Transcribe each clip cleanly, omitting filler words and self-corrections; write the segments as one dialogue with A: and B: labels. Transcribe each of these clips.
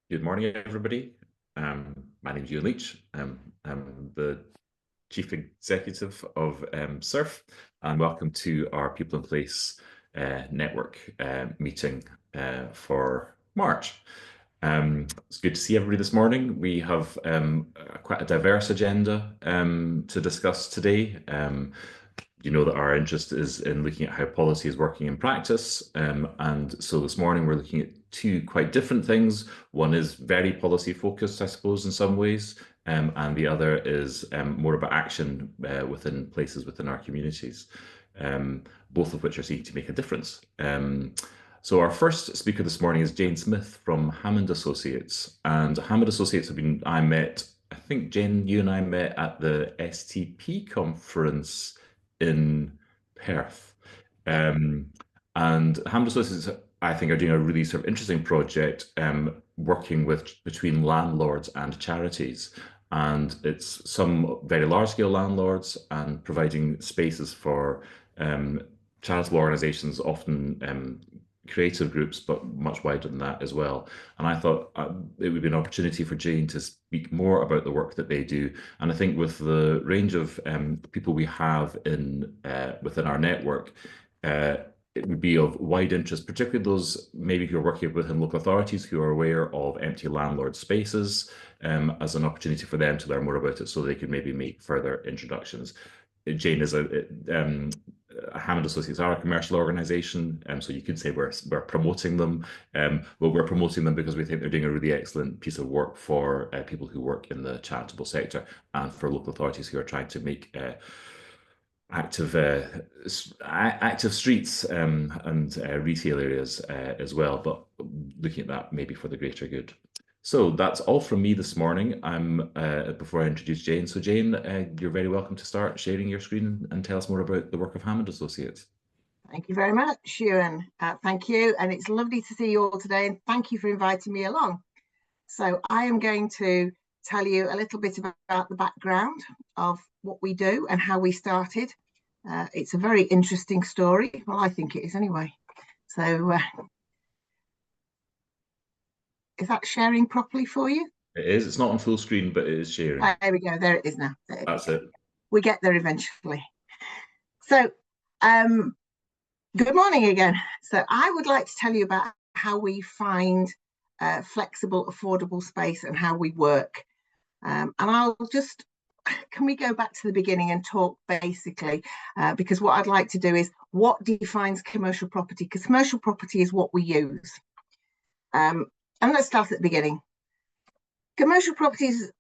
A: Good morning, everybody. My name is Ewan Leach. I'm the Chief Executive of SURF, and welcome to our People in Place Network meeting for March. It's good to see everybody this morning. We have quite a diverse agenda to discuss today. You know that our interest is in looking at how policy is working in practice. And so this morning we're looking at two quite different things. One is very policy focused, I suppose, in some ways, and the other is more about action within places within our communities, both of which are seeking to make a difference. So our first speaker this morning is Jane Smith from Hammond Associates. And Hammond Associates I think Jane, you and I met at the STP conference in Perth. And Hammond Associates, I think, are doing a really sort of interesting project working between landlords and charities. And it's some very large scale landlords and providing spaces for charitable organizations, often creative groups, but much wider than that as well. And I thought it would be an opportunity for Jane to speak more about the work that they do. And I think with the range of people we have within our network, it would be of wide interest, particularly those maybe who are working within local authorities who are aware of empty landlord spaces as an opportunity for them to learn more about it so they can maybe make further introductions. Jane is Hammond Associates are a commercial organisation, so you could say we're promoting them, but we're promoting them because we think they're doing a really excellent piece of work for people who work in the charitable sector and for local authorities who are trying to make active streets and retail areas as well, but looking at that maybe for the greater good. So that's all from me this morning. Before I introduce Jane. So Jane, you're very welcome to start sharing your screen and tell us more about the work of Hammond Associates.
B: Thank you very much, Ewan. Thank you, and it's lovely to see you all today, and thank you for inviting me along. So I am going to tell you a little bit about the background of what we do and how we started. It's a very interesting story. Well, I think it is anyway. So is that sharing properly for you?
A: It is. It's not on full screen, but it is sharing.
B: There we go. There it is now.
A: That's it.
B: We get there eventually. So good morning again. So I would like to tell you about how we find flexible, affordable space and how we work. And can we go back to the beginning and talk basically, because what I'd like to do is what defines commercial property, because commercial property is what we use. And let's start at the beginning. Commercial property is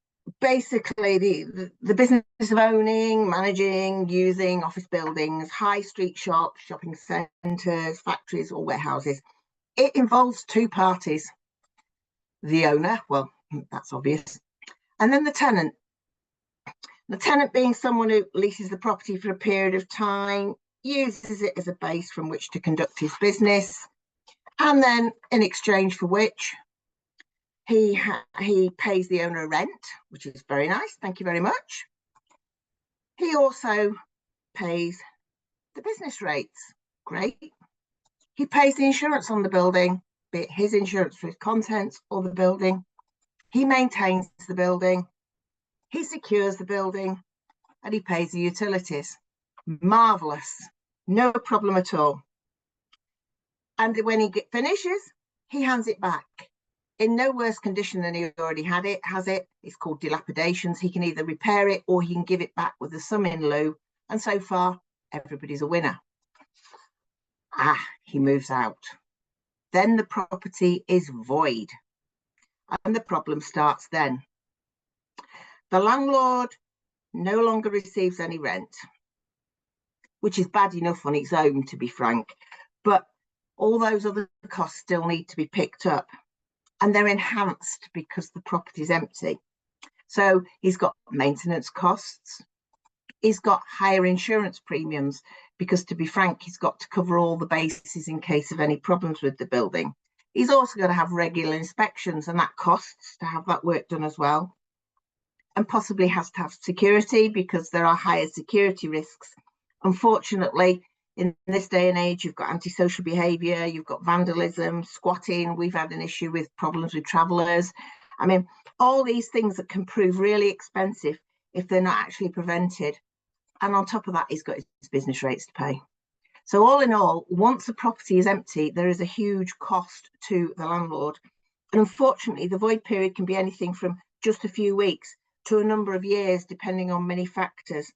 B: basically the business of owning, managing, using office buildings, high street shops, shopping centres, factories or warehouses. It involves two parties. The owner, well, that's obvious, and then the tenant. The tenant being someone who leases the property for a period of time, uses it as a base from which to conduct his business, and then in exchange for which he pays the owner a rent, which is very nice, thank you very much. He also pays the business rates, great. He pays the insurance on the building, be it his insurance for his contents or the building. He maintains the building, he secures the building, and he pays the utilities. Marvellous, no problem at all. And when he finishes, he hands it back in no worse condition than he already has it. It's called dilapidations. He can either repair it or he can give it back with a sum in lieu. And so far, everybody's a winner. He moves out. Then the property is void. And the problem starts then. The landlord no longer receives any rent, which is bad enough on its own, to be frank. But all those other costs still need to be picked up. And they're enhanced because the property is empty. So he's got maintenance costs. He's got higher insurance premiums because, to be frank, he's got to cover all the bases in case of any problems with the building. He's also got to have regular inspections, and that costs to have that work done as well. And possibly has to have security because there are higher security risks. Unfortunately, in this day and age, you've got antisocial behaviour, you've got vandalism, squatting. We've had an issue with problems with travellers. I mean, all these things that can prove really expensive if they're not actually prevented. And on top of that, he's got his business rates to pay. So all in all, once a property is empty, there is a huge cost to the landlord. And unfortunately, the void period can be anything from just a few weeks to a number of years, depending on many factors.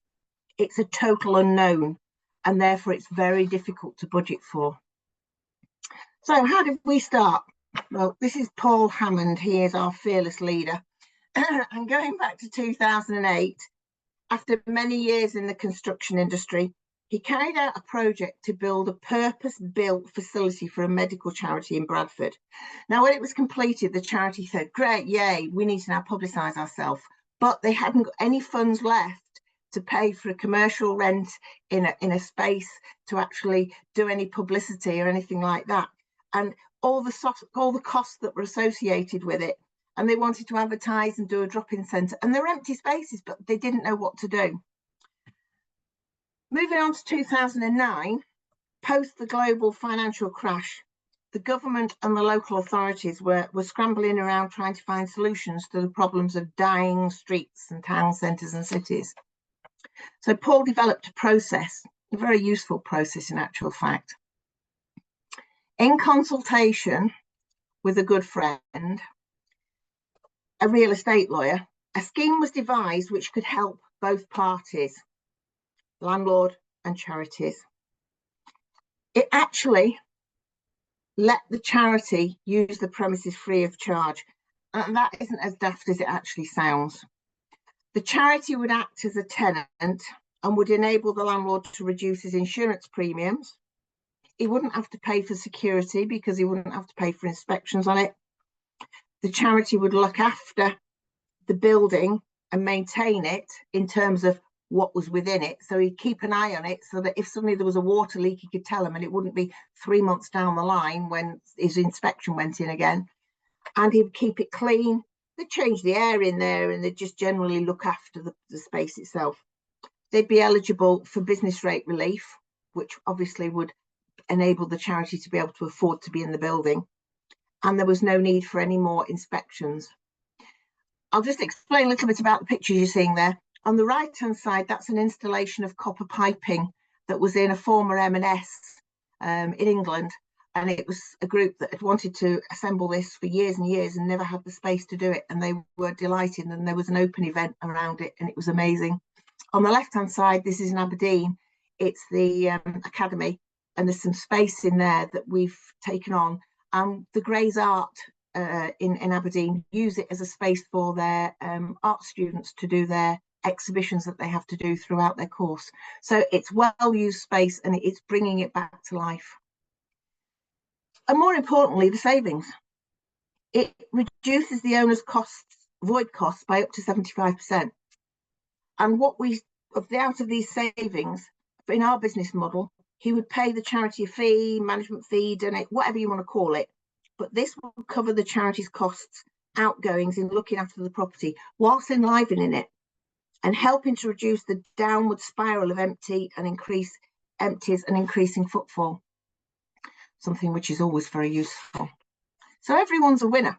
B: It's a total unknown, and therefore it's very difficult to budget for. So how did we start? Well, this is Paul Hammond. He is our fearless leader. And going back to 2008, after many years in the construction industry, he carried out a project to build a purpose-built facility for a medical charity in Bradford. Now, when it was completed, the charity said, great, yay, we need to now publicise ourselves. But they hadn't got any funds left to pay for a commercial rent in a space to actually do any publicity or anything like that. And all the costs that were associated with it. And they wanted to advertise and do a drop-in centre. And there were empty spaces, but they didn't know what to do. Moving on to 2009, post the global financial crash, the government and the local authorities were scrambling around trying to find solutions to the problems of dying streets and town centres and cities. So Paul developed a process, a very useful process in actual fact. In consultation with a good friend, a real estate lawyer, a scheme was devised which could help both parties, landlord and charities. It actually let the charity use the premises free of charge. And that isn't as daft as it actually sounds. The charity would act as a tenant and would enable the landlord to reduce his insurance premiums. He wouldn't have to pay for security because he wouldn't have to pay for inspections on it. The charity would look after the building and maintain it in terms of what was within it. So he'd keep an eye on it so that if suddenly there was a water leak, he could tell them, and it wouldn't be 3 months down the line when his inspection went in again. And he'd keep it clean. They'd change the air in there and they'd just generally look after the space itself. They'd be eligible for business rate relief, which obviously would enable the charity to be able to afford to be in the building. And there was no need for any more inspections. I'll just explain a little bit about the pictures you're seeing there. On the right-hand side, that's an installation of copper piping that was in a former M&S in England. And it was a group that had wanted to assemble this for years and years and never had the space to do it. And they were delighted. And there was an open event around it and it was amazing. On the left-hand side, this is in Aberdeen. It's the Academy. And there's some space in there that we've taken on. The Gray's Art in Aberdeen use it as a space for their art students to do their exhibitions that they have to do throughout their course. So it's well-used space and it's bringing it back to life. And more importantly, the savings. It reduces the owner's costs, void costs, by up to 75%. And out of these savings, in our business model, he would pay the charity a fee, management fee, donate, whatever you want to call it. But this will cover the charity's costs, outgoings in looking after the property, whilst enlivening it and helping to reduce the downward spiral of empties and increasing footfall. Something which is always very useful. So everyone's a winner.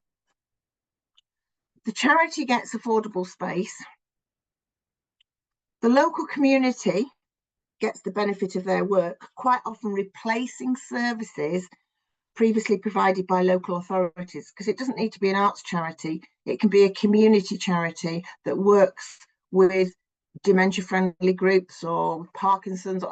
B: The charity gets affordable space. The local community gets the benefit of their work, quite often replacing services previously provided by local authorities, because it doesn't need to be an arts charity. It can be a community charity that works with dementia-friendly groups or Parkinson's.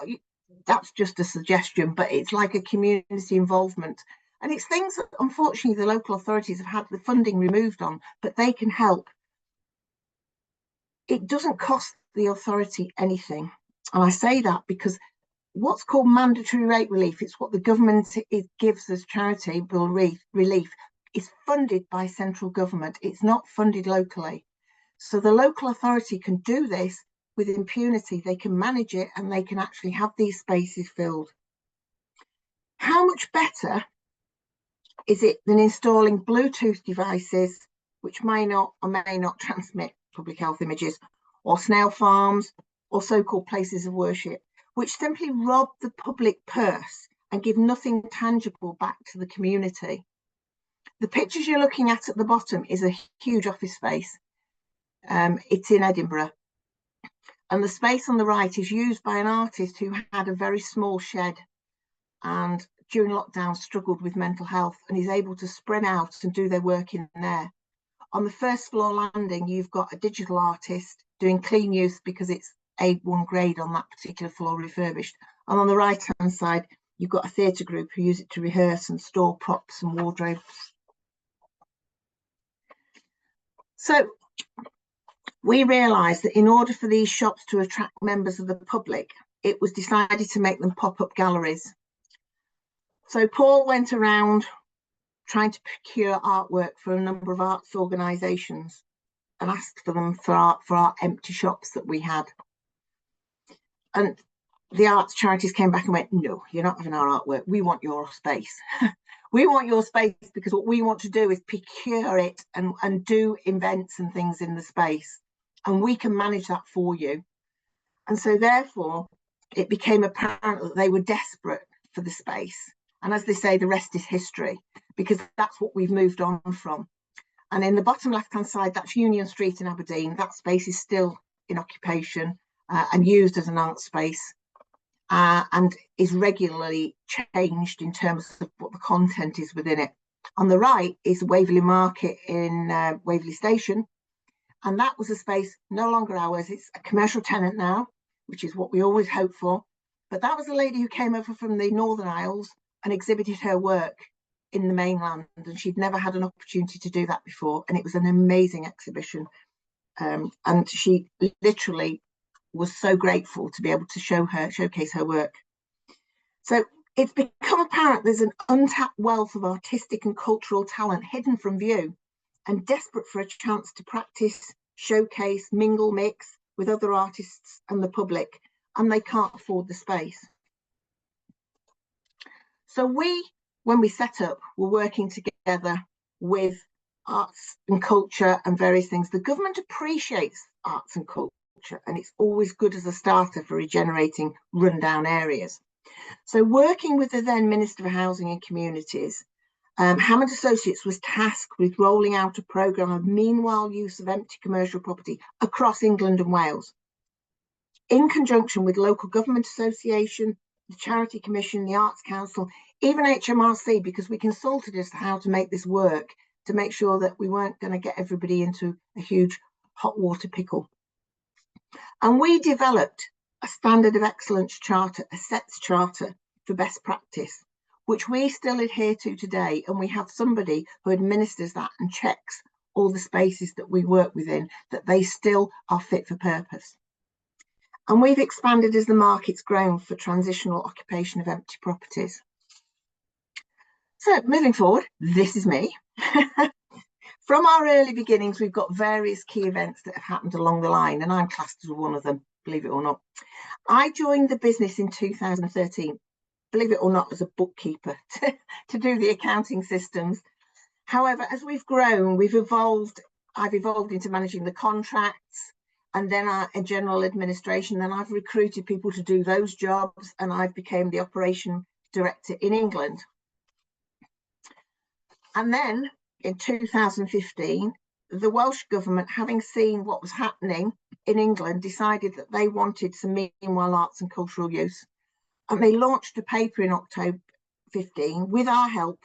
B: That's just a suggestion, but it's like a community involvement. And it's things that, unfortunately, the local authorities have had the funding removed on, but they can help. It doesn't cost the authority anything. And I say that because what's called mandatory rate relief, it's what the government gives as charity relief, is funded by central government. It's not funded locally. So the local authority can do this with impunity. They can manage it and they can actually have these spaces filled. How much better is it than installing Bluetooth devices, which may not or may not transmit public health images, or snail farms, or so-called places of worship? which simply rob the public purse and give nothing tangible back to the community. The pictures you're looking at the bottom is a huge office space. It's in Edinburgh. And the space on the right is used by an artist who had a very small shed and during lockdown struggled with mental health, and is able to spread out and do their work in there. On the first floor landing, you've got a digital artist doing clean use because it's A1 grade on that particular floor, refurbished. And on the right hand side, you've got a theatre group who use it to rehearse and store props and wardrobes. So we realised that in order for these shops to attract members of the public, it was decided to make them pop-up galleries. So Paul went around trying to procure artwork for a number of arts organisations and asked for them for our empty shops that we had. And the arts charities came back and went, no, you're not having our artwork. We want your space. We want your space because what we want to do is procure it and do events and things in the space. And we can manage that for you. And so therefore, it became apparent that they were desperate for the space. And as they say, the rest is history, because that's what we've moved on from. And in the bottom left-hand side, that's Union Street in Aberdeen. That space is still in occupation and used as an art space and is regularly changed in terms of what the content is within it. On the right is Waverley Market in Waverley Station. And that was a space no longer ours. It's a commercial tenant now, which is what we always hope for. But that was a lady who came over from the Northern Isles and exhibited her work in the mainland, and she'd never had an opportunity to do that before, and it was an amazing exhibition, and she literally was so grateful to be able to showcase her work. So it's become apparent there's an untapped wealth of artistic and cultural talent hidden from view and desperate for a chance to practice, showcase, mingle, mix with other artists and the public, and they can't afford the space. So when we set up, we're working together with arts and culture and various things. The government appreciates arts and culture, and it's always good as a starter for regenerating rundown areas. So working with the then Minister for Housing and Communities, Hammond Associates was tasked with rolling out a programme of meanwhile use of empty commercial property across England and Wales. In conjunction with local government association, the Charity Commission, the Arts Council, even HMRC, because we consulted as to how to make this work, to make sure that we weren't going to get everybody into a huge hot water pickle. And we developed a standard of excellence charter, a SETS charter for best practice, which we still adhere to today. And we have somebody who administers that and checks all the spaces that we work within, that they still are fit for purpose. And we've expanded as the market's grown for transitional occupation of empty properties. So moving forward, this is me. From our early beginnings, we've got various key events that have happened along the line, and I'm classed as one of them, believe it or not. I joined the business in 2013, believe it or not, as a bookkeeper to do the accounting systems. However, as we've grown, I've evolved into managing the contracts, and then in general administration. Then I've recruited people to do those jobs, and I've become the operation director in England. And then in 2015, the Welsh government, having seen what was happening in England, decided that they wanted some meanwhile arts and cultural use. And they launched a paper in October 15 with our help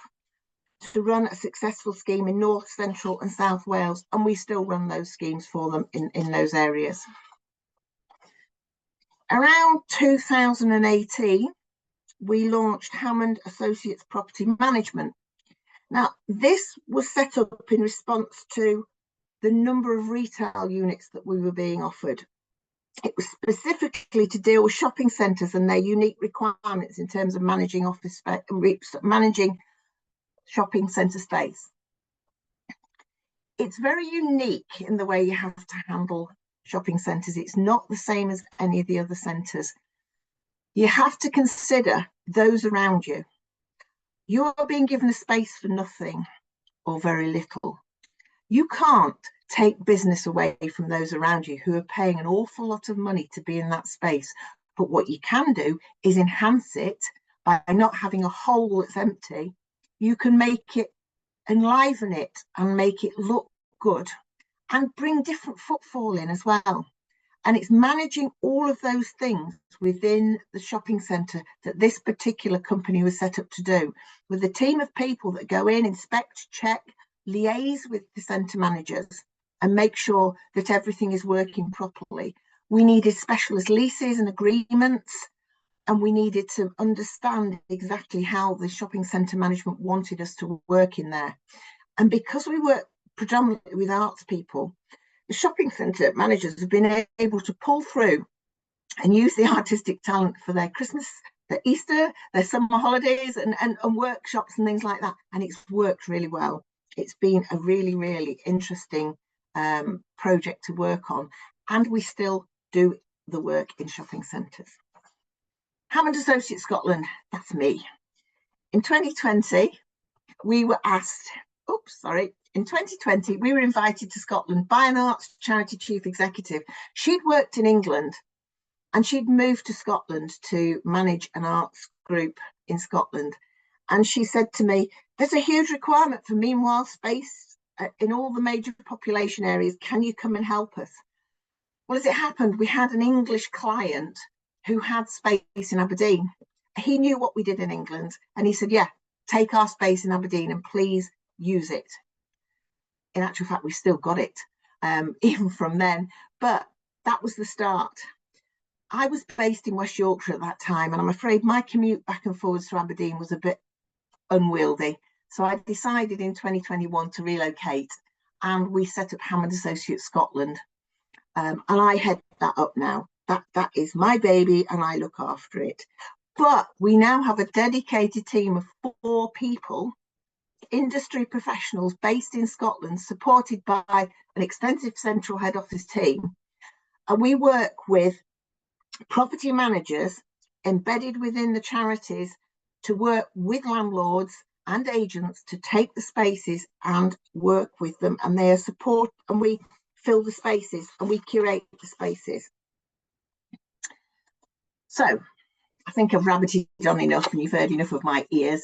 B: to run a successful scheme in North, Central and South Wales, and we still run those schemes for them in those areas. Around 2018, we launched Hammond Associates Property Management. Now, this was set up in response to the number of retail units that we were being offered. It was specifically to deal with shopping centres and their unique requirements in terms of managing office space, managing shopping centre space. It's very unique in the way you have to handle shopping centres. It's not the same as any of the other centres. You have to consider those around you. You are being given a space for nothing or very little. You can't take business away from those around you who are paying an awful lot of money to be in that space, But what you can do is enhance it by not having a hole that's empty. You can make it, enliven it and make it look good and bring different footfall in as well. And it's managing all of those things within the shopping centre that this particular company was set up to do, with a team of people that go in, inspect, check, liaise with the centre managers and make sure that everything is working properly. We needed specialist leases and agreements, and we needed to understand exactly how the shopping centre management wanted us to work in there. And because we work predominantly with arts people, the shopping centre managers have been able to pull through and use the artistic talent for their Christmas, their Easter, their summer holidays and workshops and things like that. And it's worked really well. It's been a really, really interesting project to work on. And we still do the work in shopping centres. Hammond Associates Scotland, that's me. In 2020, we were asked, in 2020, we were invited to Scotland by an arts charity chief executive. She'd worked in England and she'd moved to Scotland to manage an arts group in Scotland. And she said to me, there's a huge requirement for meanwhile space in all the major population areas. Can you come and help us? Well, as it happened, we had an English client who had space in Aberdeen. He knew what we did in England and he said, yeah, take our space in Aberdeen and please use it. In actual fact, we've still got it, even from then, but that was the start. I was based in West Yorkshire at that time, and I'm afraid my commute back and forwards to Aberdeen was a bit unwieldy. So I decided in 2021 to relocate, and we set up Hammond Associates Scotland. And I head that up now. That is my baby, and I look after it. But we now have a dedicated team of 4 people, industry professionals based in Scotland, supported by an extensive central head office team. And we work with property managers embedded within the charities to work with landlords and agents to take the spaces and work with them. And they are support, and we fill the spaces and we curate the spaces. So I think I've rabbited on enough and you've heard enough of my ears.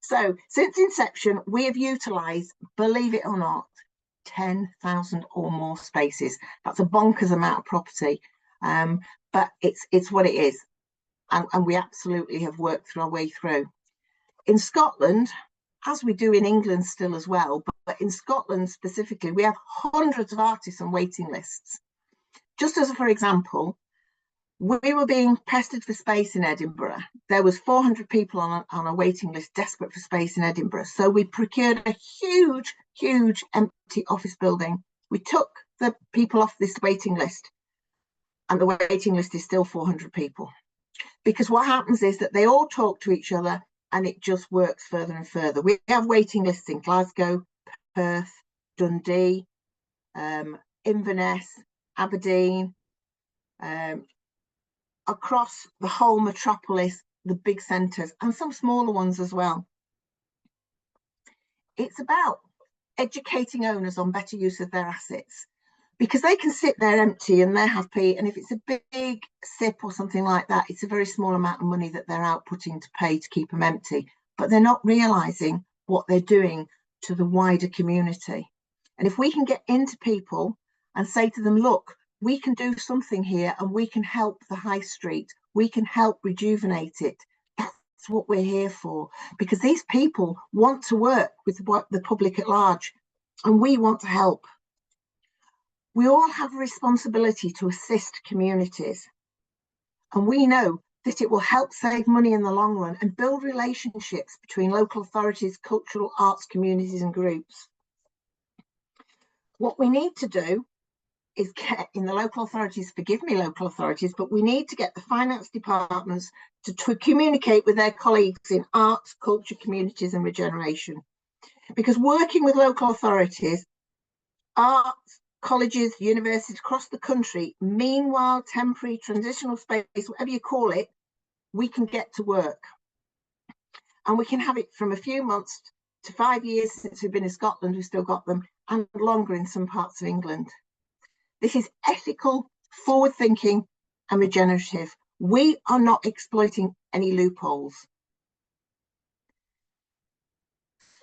B: So since inception, we have utilised, believe it or not, 10,000 or more spaces. That's a bonkers amount of property, but it's what it is. And we absolutely have worked our way through. In Scotland, as we do in England still as well, but in Scotland specifically, we have hundreds of artists on waiting lists. Just as for example, we were being pestered for space in Edinburgh. There was 400 people on a waiting list desperate for space in Edinburgh. So we procured a huge, huge empty office building. We took the people off this waiting list, and the waiting list is still 400 people. Because what happens is that they all talk to each other and it just works further and further. We have waiting lists in Glasgow, Perth, Dundee, Inverness, Aberdeen, across the whole metropolis, the big centres, and some smaller ones as well. It's about educating owners on better use of their assets, because they can sit there empty and they're happy. And if it's a big SIP or something like that, it's a very small amount of money that they're outputting to pay to keep them empty. But they're not realising what they're doing to the wider community. And if we can get into people and say to them, look, we can do something here and we can help the high street. We can help rejuvenate it. That's what we're here for, because these people want to work with the public at large and we want to help. We all have a responsibility to assist communities. And we know that it will help save money in the long run and build relationships between local authorities, cultural arts communities and groups. What we need to do is get in the local authorities, forgive me local authorities, but we need to get the finance departments to communicate with their colleagues in arts, culture, communities and regeneration. Because working with local authorities, arts, colleges, universities across the country, meanwhile, temporary, transitional space, whatever you call it, we can get to work. And we can have it from a few months to 5 years since we've been in Scotland, we've still got them, and longer in some parts of England. This is ethical, forward-thinking and regenerative. We are not exploiting any loopholes.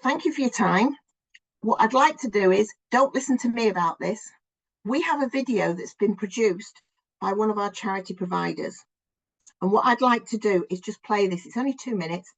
B: Thank you for your time. What I'd like to do is, don't listen to me about this. We have a video that's been produced by one of our charity providers. And what I'd like to do is just play this. It's only 2 minutes.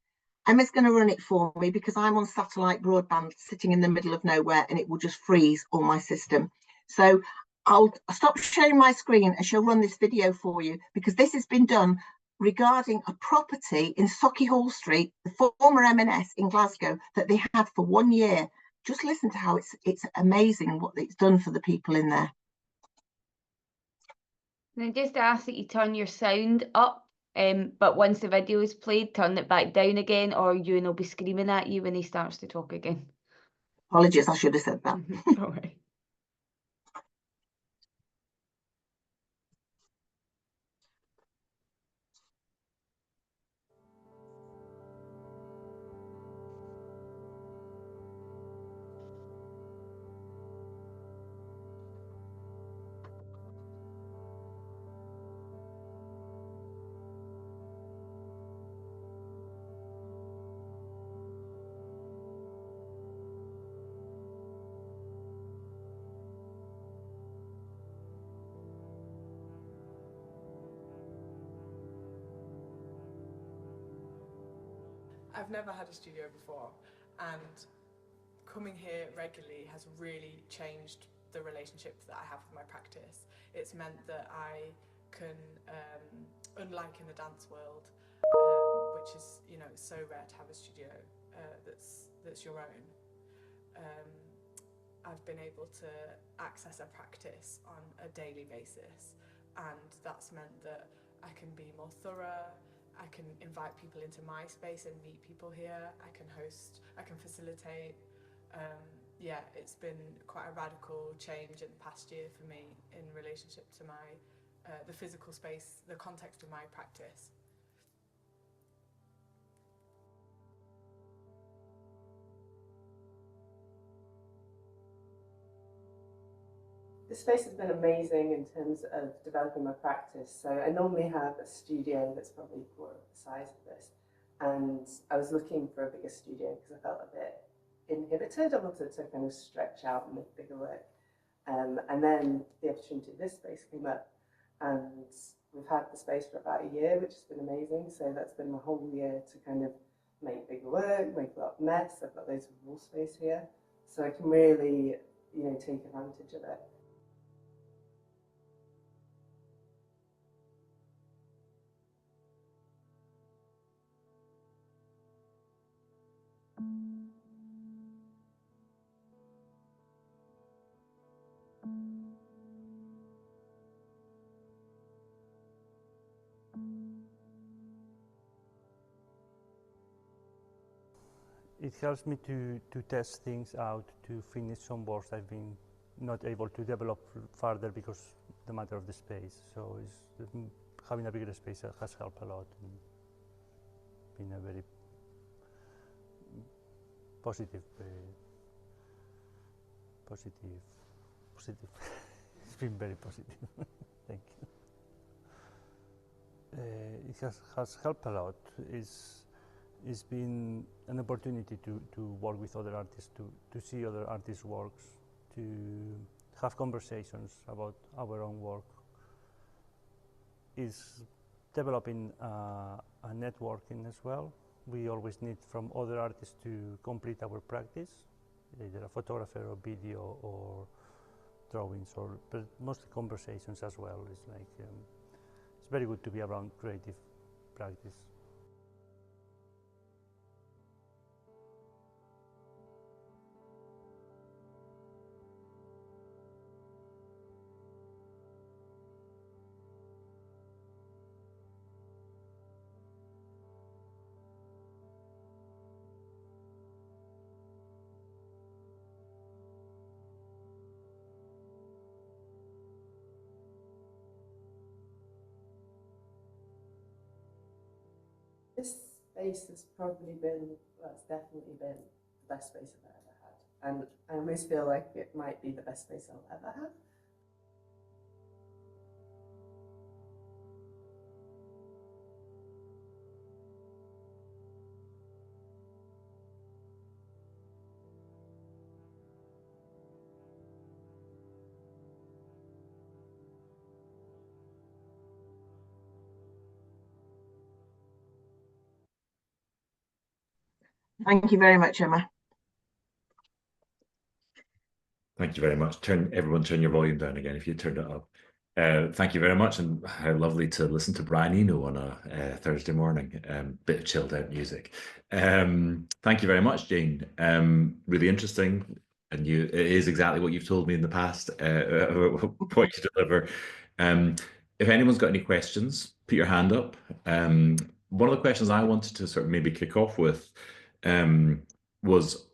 B: Emma's going to run it for me because I'm on satellite broadband sitting in the middle of nowhere and it will just freeze all my system. So I'll stop sharing my screen and she'll run this video for you, because this has been done regarding a property in Sauchiehall Street, the former M&S in Glasgow, that they had for 1 year. Just listen to how it's amazing what it's done for the people in there.
C: And I just ask that you turn your sound up, but once the video is played, turn it back down again, or Ewan will be screaming at you when he starts to talk again.
B: Apologies, I should have said that.
C: All right.
D: I've never had a studio before, and coming here regularly has really changed the relationship that I have with my practice. It's meant that I can, unlike in the dance world, which is, you know, so rare to have a studio that's your own, I've been able to access a practice on a daily basis, and that's meant that I can be more thorough. I can invite people into my space and meet people here. I can host, I can facilitate. Yeah, it's been quite a radical change in the past year for me in relationship to my the physical space, the context of my practice.
E: This space has been amazing in terms of developing my practice. So I normally have a studio that's probably quarter of the size of this. And I was looking for a bigger studio because I felt a bit inhibited. I wanted to kind of stretch out and make bigger work. And then the opportunity of this space came up. And we've had the space for about a year, which has been amazing. So that's been my whole year to kind of make bigger work, make a lot of mess. I've got loads of wall space here. So I can really, you know, take advantage of it.
F: It helps me to test things out, to finish some works I've been not able to develop further because the matter of the space. So having a bigger space has helped a lot and been a very positive, positive. It's been very positive. Thank you. It has helped a lot. It's been an opportunity to work with other artists, to see other artists' works, to have conversations about our own work. It's developing a networking as well. We always need from other artists to complete our practice, either a photographer or video or drawings, but mostly conversations as well. It's like it's very good to be around creative practice.
E: This space has probably been, well, it's definitely been the best space I've ever had. And I almost feel like it might be the best space I'll ever have.
B: Thank you very much, Emma.
A: Thank you very much. Everyone turn your volume down again if you turned it up. Thank you very much, and how lovely to listen to Brian Eno on a Thursday morning. Bit of chilled out music. Thank you very much, Jane. Really interesting, and it is exactly what you've told me in the past. What you deliver. If anyone's got any questions, put your hand up. One of the questions I wanted to sort of maybe kick off with was,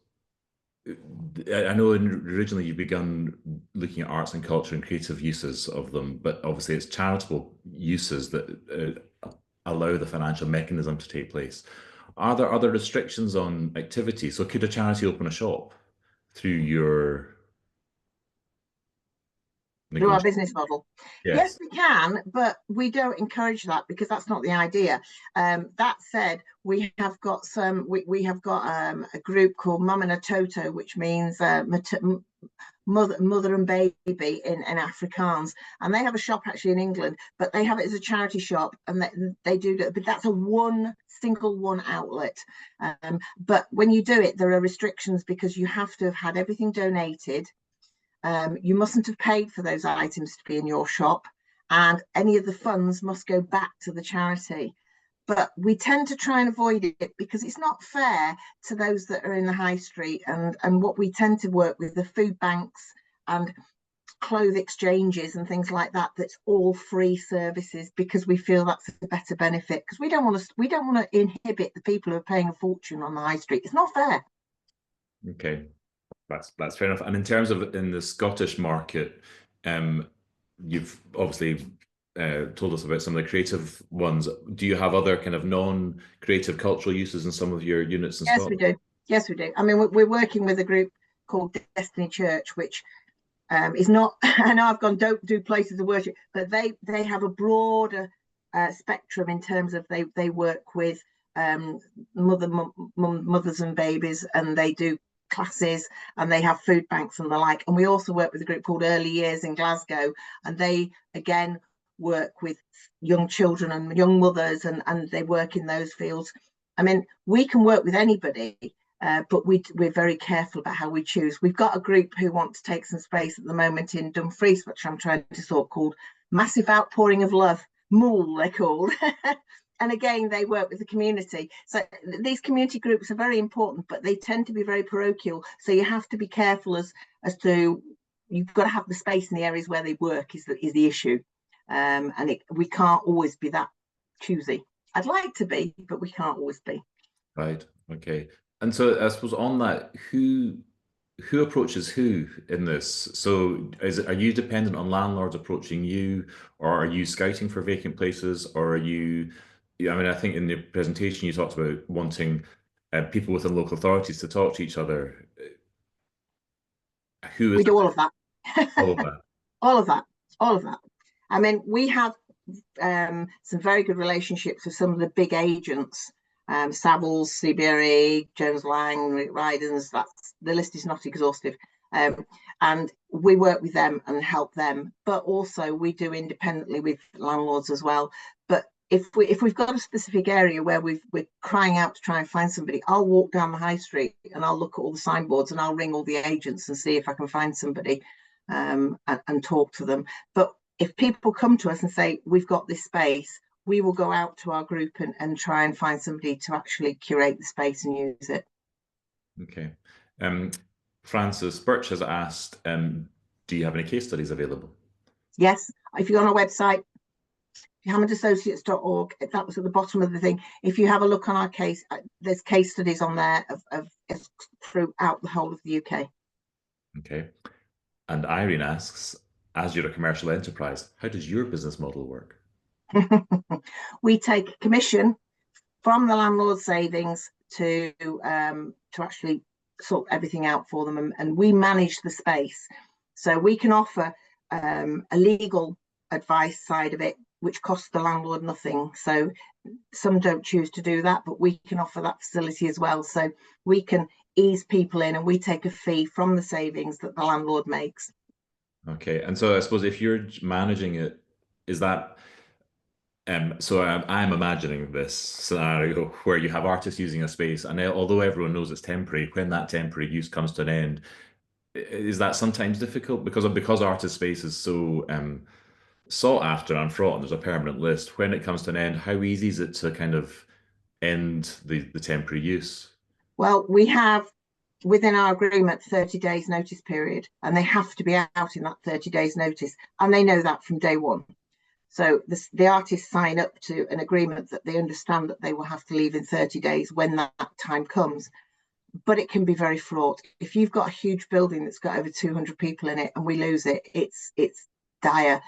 A: I know originally you've begun looking at arts and culture and creative uses of them, but obviously it's charitable uses that allow the financial mechanism to take place. Are there other restrictions on activity? So could a charity open a shop through your
B: Through our business model?
A: Yes,
B: we can, but we don't encourage that because that's not the idea. That said, we have got a group called Mamina Toto, which means mother and baby in Afrikaans, and they have a shop actually in England, but they have it as a charity shop, and they do that, but that's a single outlet. But when you do it, there are restrictions because you have to have had everything donated. You mustn't have paid for those items to be in your shop, and any of the funds must go back to the charity. But we tend to try and avoid it because it's not fair to those that are in the high street. And what we tend to work with, the food banks and clothes exchanges and things like that, that's all free services, because we feel that's a better benefit, because we don't want to inhibit the people who are paying a fortune on the high street. It's not fair.
A: Okay. That's fair enough. And in terms of in the Scottish market, you've obviously told us about some of the creative ones. Do you have other kind of non-creative cultural uses in some of your units in Scotland?
B: Yes, we do. I mean, we're working with a group called Destiny Church, which is not, I know I've gone, don't do places of worship, but they have a broader spectrum in terms of they work with mothers and babies, and they do classes, and they have food banks and the like. And we also work with a group called Early Years in Glasgow, and they again work with young children and young mothers, and they work in those fields. I mean, we can work with anybody, but we're very careful about how we choose. We've got a group who want to take some space at the moment in Dumfries, which I'm trying to sort, called Massive Outpouring of Love, Mool they're called. And again, they work with the community. So these community groups are very important, but they tend to be very parochial. So you have to be careful as to, you've got to have the space in the areas where they work is the issue. And we can't always be that choosy. I'd like to be, but we can't always be.
A: Right. Okay. And so I suppose on that, who approaches who in this? So are you dependent on landlords approaching you, or are you scouting for vacant places, or are you? I mean, I think in the presentation you talked about wanting people within local authorities to talk to each other.
B: We do all of that.
A: All of that.
B: All of that. I mean, we have some very good relationships with some of the big agents, Savills, CBRE, Jones Lang, Rydens. The list is not exhaustive. And we work with them and help them, but also we do independently with landlords as well. But if we've got a specific area where we're crying out to try and find somebody, I'll walk down the high street and I'll look at all the signboards and I'll ring all the agents and see if I can find somebody and talk to them. But if people come to us and say, we've got this space, we will go out to our group and try and find somebody to actually curate the space and use it. Okay.
A: Francis Birch has asked, do you have any case studies available?
B: Yes. If you go on our website, hammondassociates.org, that was at the bottom of the thing. If you have a look on our case, there's case studies on there of throughout the whole of the UK.
A: Okay. And Irene asks, as you're a commercial enterprise, how does your business model work?
B: We take commission from the landlord savings to actually sort everything out for them, and we manage the space. So we can offer a legal advice side of it, which costs the landlord nothing. So some don't choose to do that, but we can offer that facility as well. So we can ease people in, and we take a fee from the savings that the landlord makes.
A: Okay. And so I suppose if you're managing it, is that So I'm imagining this scenario where you have artists using a space, and although everyone knows it's temporary, when that temporary use comes to an end, is that sometimes difficult because artist space is so sought after and fraught, and there's a permanent list. When it comes to an end, how easy is it to kind of end the temporary use?
B: Well, we have within our agreement 30 days notice period, and they have to be out in that 30 days notice, and they know that from day one. So the artists sign up to an agreement that they understand that they will have to leave in 30 days when that time comes. But it can be very fraught. If you've got a huge building that's got over 200 people in it and we lose it, it's dire.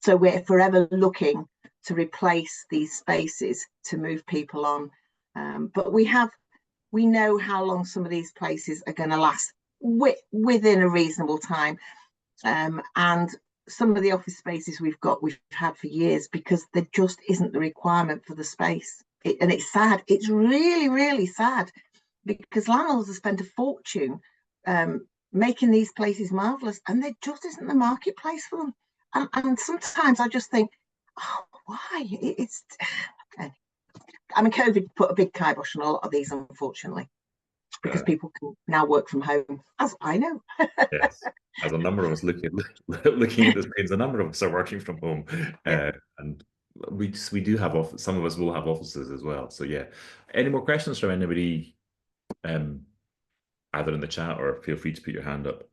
B: So we're forever looking to replace these spaces to move people on. But we know how long some of these places are going to last within a reasonable time. And some of the office spaces we've had for years because there just isn't the requirement for the space. And it's sad. It's really, really sad because landlords have spent a fortune making these places marvellous, and there just isn't the marketplace for them. And sometimes I just think, oh, why? I mean, COVID put a big kibosh on a lot of these, unfortunately, because people can now work from home, as I know.
A: Yes, as a number of us looking at this page, a number of us are working from home, and we do have some of us will have offices as well. So yeah, any more questions from anybody, either in the chat or feel free to put your hand up.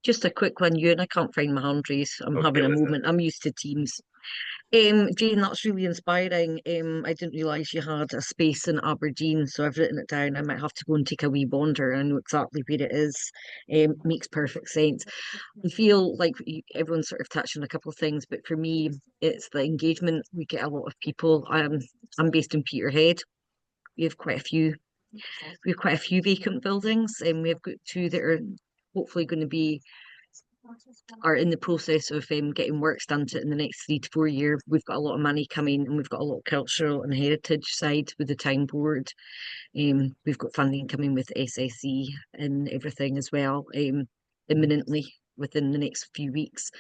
G: Just a quick one, Ewan. I can't find my hand raise. I'm
A: Okay,
G: having a
A: Lisa.
G: moment. I'm used to Teams. Jane, that's really inspiring. I didn't realise you had a space in Aberdeen, so I've written it down. I might have to go and take a wee wander. I know exactly where it is. Makes perfect sense. I feel like everyone's sort of touched on a couple of things, but for me, it's the engagement. We get a lot of people. I'm based in Peterhead. We have quite a few. We have quite a few vacant buildings, and we have got two that are hopefully going to be are in the process of getting works done to it in the next 3 to 4 years. We've got a lot of money coming, and we've got a lot of cultural and heritage side with the town board. We've got funding coming with SSE and everything as well, imminently within the next few weeks.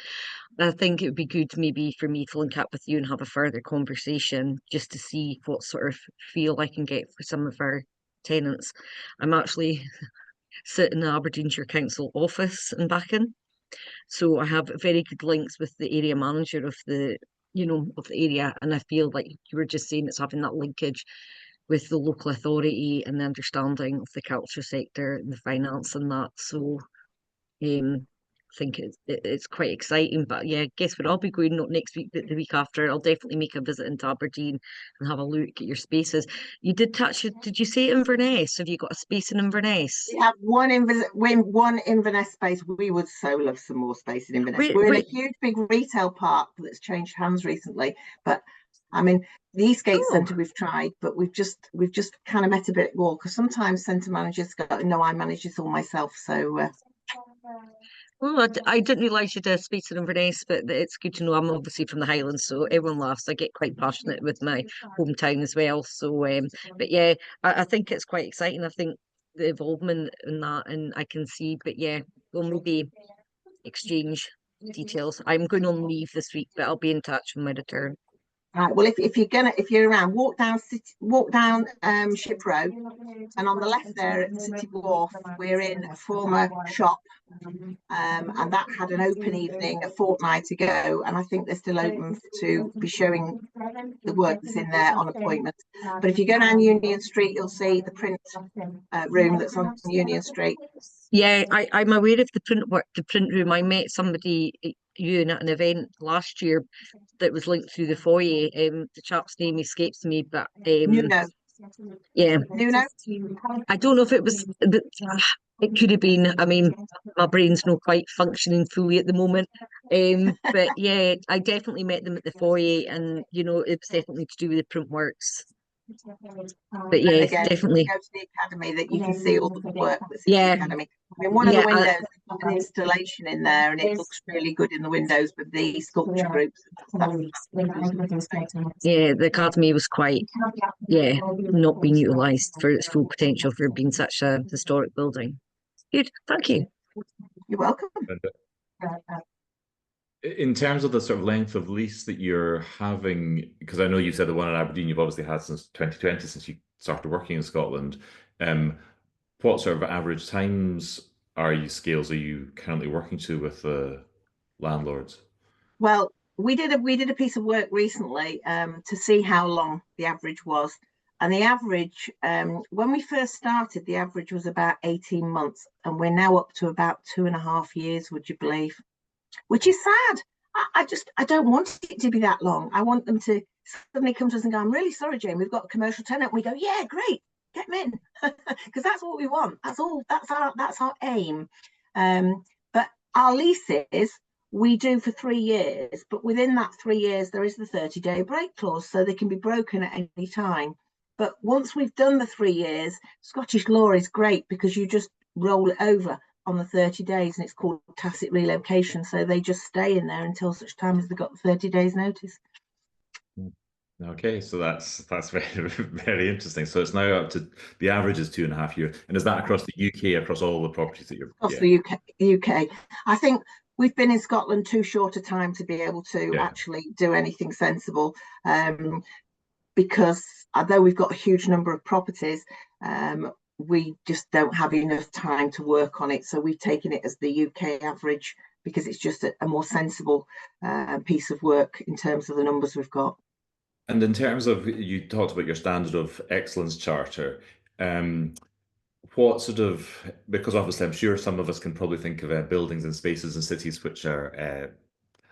G: I think it would be good maybe for me to link up with you and have a further conversation just to see what sort of feel I can get for some of our tenants. I'm actually sitting in the Aberdeenshire Council office in Backen. So I have very good links with the area manager of the area, and I feel like you were just saying it's having that linkage with the local authority and the understanding of the culture sector and the finance and that. So I think it's quite exciting. But yeah, guess what? I'll be going not next week, but the week after. I'll definitely make a visit into Aberdeen and have a look at your spaces. You did touch it. Did you say Inverness? Have you got a space in Inverness?
B: We have one Inverness space. We would so love some more space in Inverness. We're in a huge big retail park that's changed hands recently, but I mean the Eastgate Centre we've tried, but we've just kind of met a bit wall because sometimes centre managers go, no, I manage this all myself. So
G: well, I didn't realise you did space in Inverness, but it's good to know. I'm obviously from the Highlands, so everyone laughs. I get quite passionate with my hometown as well. So, but yeah, I think it's quite exciting. I think the involvement in that, and I can see. But yeah, we'll maybe exchange details. I'm going on leave this week, but I'll be in touch when I return.
B: right, well, if you're around, walk down Ship Road, and on the left there at City Wharf, we're in a former shop, and that had an open evening a fortnight ago, and I think they're still open to be showing the work that's in there on appointment. But if you go down Union Street, you'll see the print room that's on Union Street.
G: Yeah, I'm aware of the print room. I met somebody, you at an event last year that was linked through the foyer. The chap's name escapes me, but
B: Nuno.
G: Yeah,
B: Nuno.
G: I don't know if it was, it could have been. I mean, my brain's not quite functioning fully at the moment. But yeah, I definitely met them at the foyer, and it was definitely to do with the print works. But yeah,
B: again,
G: definitely
B: go to the academy that you can see all the work that's in the academy. I mean, one of the windows has got an installation in there, and it looks really good in the windows with the sculpture groups and stuff.
G: Yeah, the academy was quite, not being utilised for its full potential for being such a historic building. Good, thank you.
B: You're welcome.
A: In terms of the sort of length of lease that you're having, because I know you said the one in Aberdeen you've obviously had since 2020, since you started working in Scotland. Um, what sort of average times scales are you currently working to with the landlords?
B: Well, we did a piece of work recently to see how long the average was. And the average, when we first started, the average was about 18 months. And we're now up to about 2.5 years, would you believe? Which is sad. I don't want it to be that long. I want them to suddenly come to us and go, I'm really sorry, Jane, we've got a commercial tenant. And we go, yeah, great, get them in. Because that's what we want. That's all, that's our aim. But our leases, we do for 3 years, but within that 3 years, there is the 30-day break clause, so they can be broken at any time. But once we've done the 3 years, Scottish law is great because you just roll it over on the 30 days, and it's called tacit relocation. So they just stay in there until such time as they've got the 30 days notice.
A: Okay, so that's very very interesting. So it's now up to the average is 2.5 years, and is that across the UK, across all the properties that you're?
B: Across the UK. I think we've been in Scotland too short a time to be able to actually do anything sensible, because although we've got a huge number of properties, we just don't have enough time to work on it. So we've taken it as the UK average because it's just a more sensible piece of work in terms of the numbers we've got.
A: And in terms of, you talked about your standard of excellence charter, what sort of, because obviously I'm sure some of us can probably think of buildings and spaces and cities which are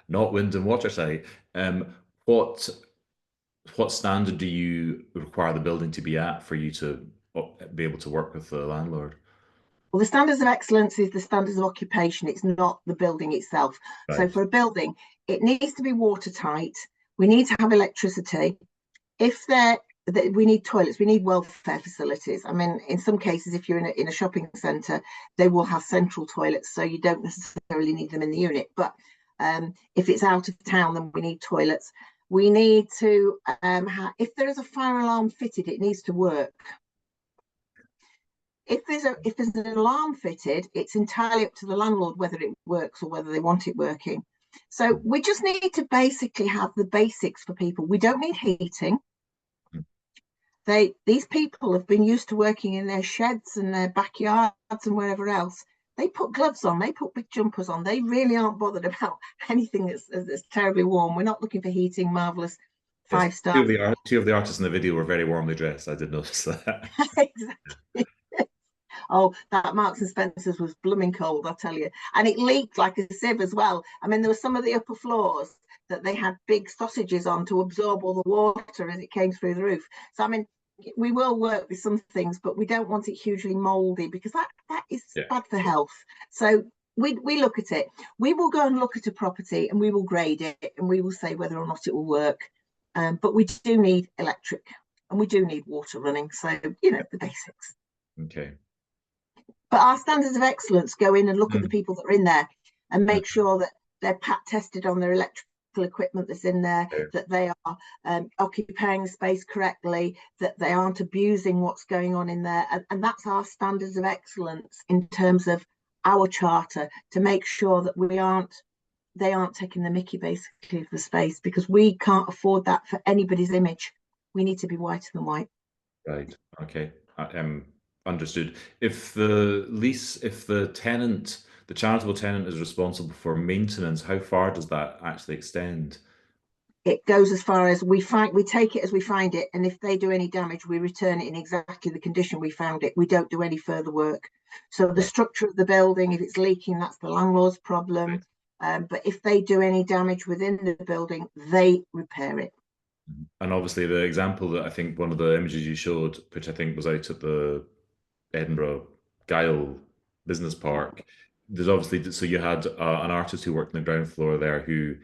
A: not wind and watertight. What standard do you require the building to be at for you to be able to work with the landlord?
B: Well, the standards of excellence is the standards of occupation. It's not the building itself.
A: Right.
B: So for a building, it needs to be watertight. We need to have electricity. We need toilets, we need welfare facilities. I mean, in some cases, if you're in a shopping centre, they will have central toilets, so you don't necessarily need them in the unit. But if it's out of town, then we need toilets. We need to if there is a fire alarm fitted, it needs to work. If there's an alarm fitted, it's entirely up to the landlord whether it works or whether they want it working. So we just need to basically have the basics for people. We don't need heating. These people have been used to working in their sheds and their backyards and wherever else. They put gloves on, they put big jumpers on. They really aren't bothered about anything that's terribly warm. We're not looking for heating, marvelous 5-star.
A: Two of the artists in the video were very warmly dressed. I did notice that.
B: Exactly. Oh, that Marks and Spencer's was blooming cold, I'll tell you. And it leaked like a sieve as well. I mean, there were some of the upper floors that they had big sausages on to absorb all the water as it came through the roof. So, I mean, we will work with some things, but we don't want it hugely mouldy because that is bad for health. So we look at it. We will go and look at a property and we will grade it and we will say whether or not it will work. But we do need electric and we do need water running. So, the basics.
A: Okay.
B: But our standards of excellence go in and look at the people that are in there and make sure that they're tested on their electrical equipment that's in there, that they are occupying the space correctly, that they aren't abusing what's going on in there. And that's our standards of excellence in terms of our charter, to make sure that they aren't taking the mickey basically of the space, because we can't afford that for anybody's image. We need to be whiter than white.
A: Right. Okay. Understood. If the tenant, the charitable tenant, is responsible for maintenance, how far does that actually extend?
B: It goes as far as we take it as we find it, and if they do any damage, we return it in exactly the condition we found it. We don't do any further work. So the structure of the building, if it's leaking, that's the landlord's problem. Right. But if they do any damage within the building, they repair it.
A: And obviously, the example that I think one of the images you showed, which I think was out at the Edinburgh Gyle Business Park, there's obviously, so you had an artist who worked on the ground floor there who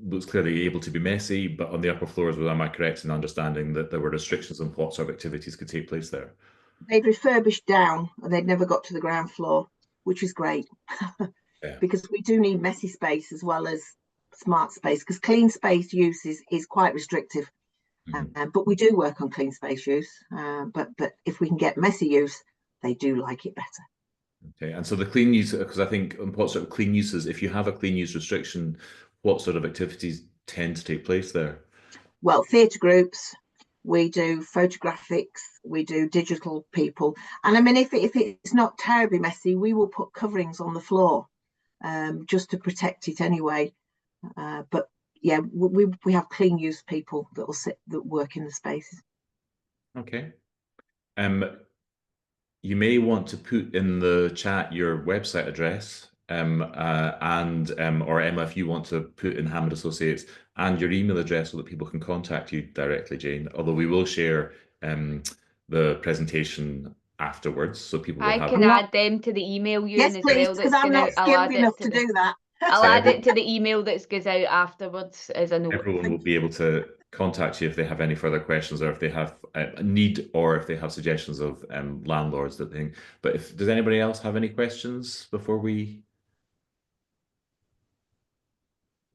A: was clearly able to be messy, but on the upper floors, am I correct in understanding that there were restrictions on what sort of activities could take place there?
B: They'd refurbished down and they'd never got to the ground floor, which is great. Because we do need messy space as well as smart space, because clean space use is quite restrictive. But we do work on clean space use. But if we can get messy use, they do like it better.
A: Okay, and so the clean use, because I think what sort of clean uses, if you have a clean use restriction, what sort of activities tend to take place there?
B: Well, theatre groups, we do photographics, we do digital people. And I mean, if it's not terribly messy, we will put coverings on the floor just to protect it anyway. But yeah, we have clean use people that work in the spaces.
A: Okay. You may want to put in the chat your website address, or Emma, if you want to put in Hammond Associates and your email address so that people can contact you directly, Jane. Although we will share the presentation afterwards, so people will
C: I
A: have.
C: can add them to the email,
B: Yes,
C: as
B: please,
C: well.
B: because
C: That's
B: I'm
C: going
B: not
C: out. I'll
B: skilled
C: add
B: enough
C: it
B: to do that.
C: I'll add it to the email that goes out afterwards as a note.
A: Everyone will be able to contact you if they have any further questions, or if they have a need, or if they have suggestions of landlords that they. But does anybody else have any questions before we?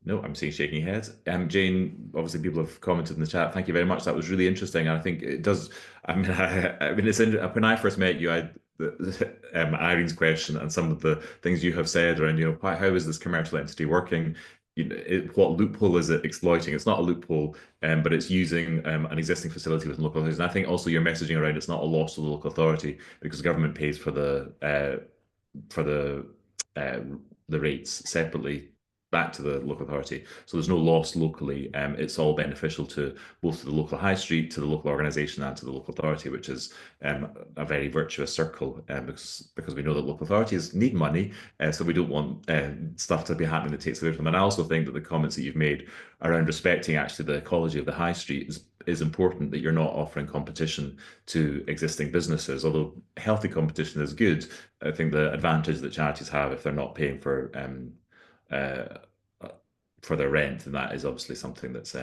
A: No, I'm seeing shaking heads. Jane, obviously people have commented in the chat. Thank you very much. That was really interesting. And I think it does. I mean, it's when I first met you, Irene's question and some of the things you have said around, how is this commercial entity working? What loophole is it exploiting? It's not a loophole, but it's using an existing facility within local authorities. And I think also your messaging around it's not a loss to the local authority because government pays for the rates separately back to the local authority. So there's no loss locally. It's all beneficial to both the local high street, to the local organisation, and to the local authority, which is a very virtuous circle. Because we know that local authorities need money, so we don't want stuff to be happening that takes away from them. And I also think that the comments that you've made around respecting actually the ecology of the high street is important, that you're not offering competition to existing businesses. Although healthy competition is good, I think the advantage that charities have if they're not paying uh, for their rent, and that is obviously something that's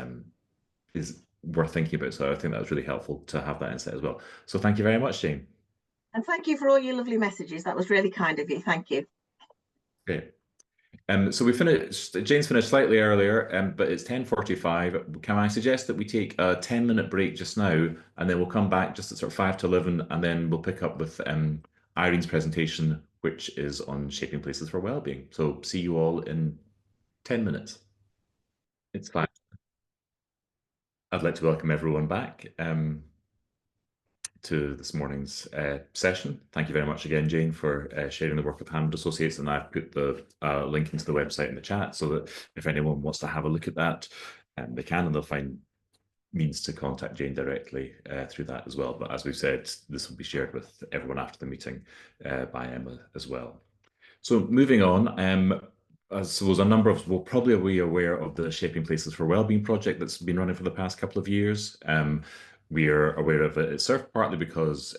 A: is worth thinking about. So I think that was really helpful to have that insight as well. So thank you very much, Jane.
B: And thank you for all your lovely messages. That was really kind of you. Thank you.
A: Great. So we finished. Jane's finished slightly earlier, but it's 10:45. Can I suggest that we take a 10-minute break just now, and then we'll come back just at sort of 5 to 11, and then we'll pick up with Irene's presentation, which is on shaping places for well-being. So see you all in 10 minutes. It's fine. I'd like to welcome everyone back to this morning's session. Thank you very much again, Jane, for sharing the work of Hammond Associates, and I've put the link into the website in the chat so that if anyone wants to have a look at that, they can, and they'll find means to contact Jane directly through that as well. But as we've said, this will be shared with everyone after the meeting by Emma as well. So moving on, I suppose a number of will probably be aware of the Shaping Places for Wellbeing project that's been running for the past couple of years. We are aware of it. It's served partly because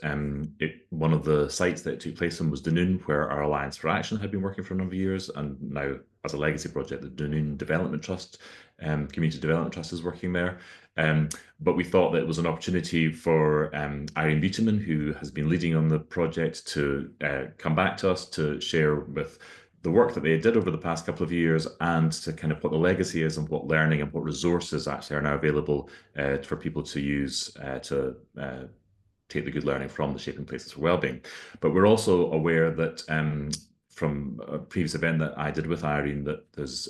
A: one of the sites that it took place in was Dunoon, where our Alliance for Action had been working for a number of yeir's, and now as a legacy project, the Dunoon Development Trust, Community Development Trust is working there. But we thought that it was an opportunity for Irene Buteman, who has been leading on the project, to come back to us to share with the work that they did over the past couple of years, and to kind of what the legacy is and what learning and what resources actually are now available for people to use to take the good learning from the Shaping Places for Wellbeing. But we're also aware that from a previous event that I did with Irene, that there's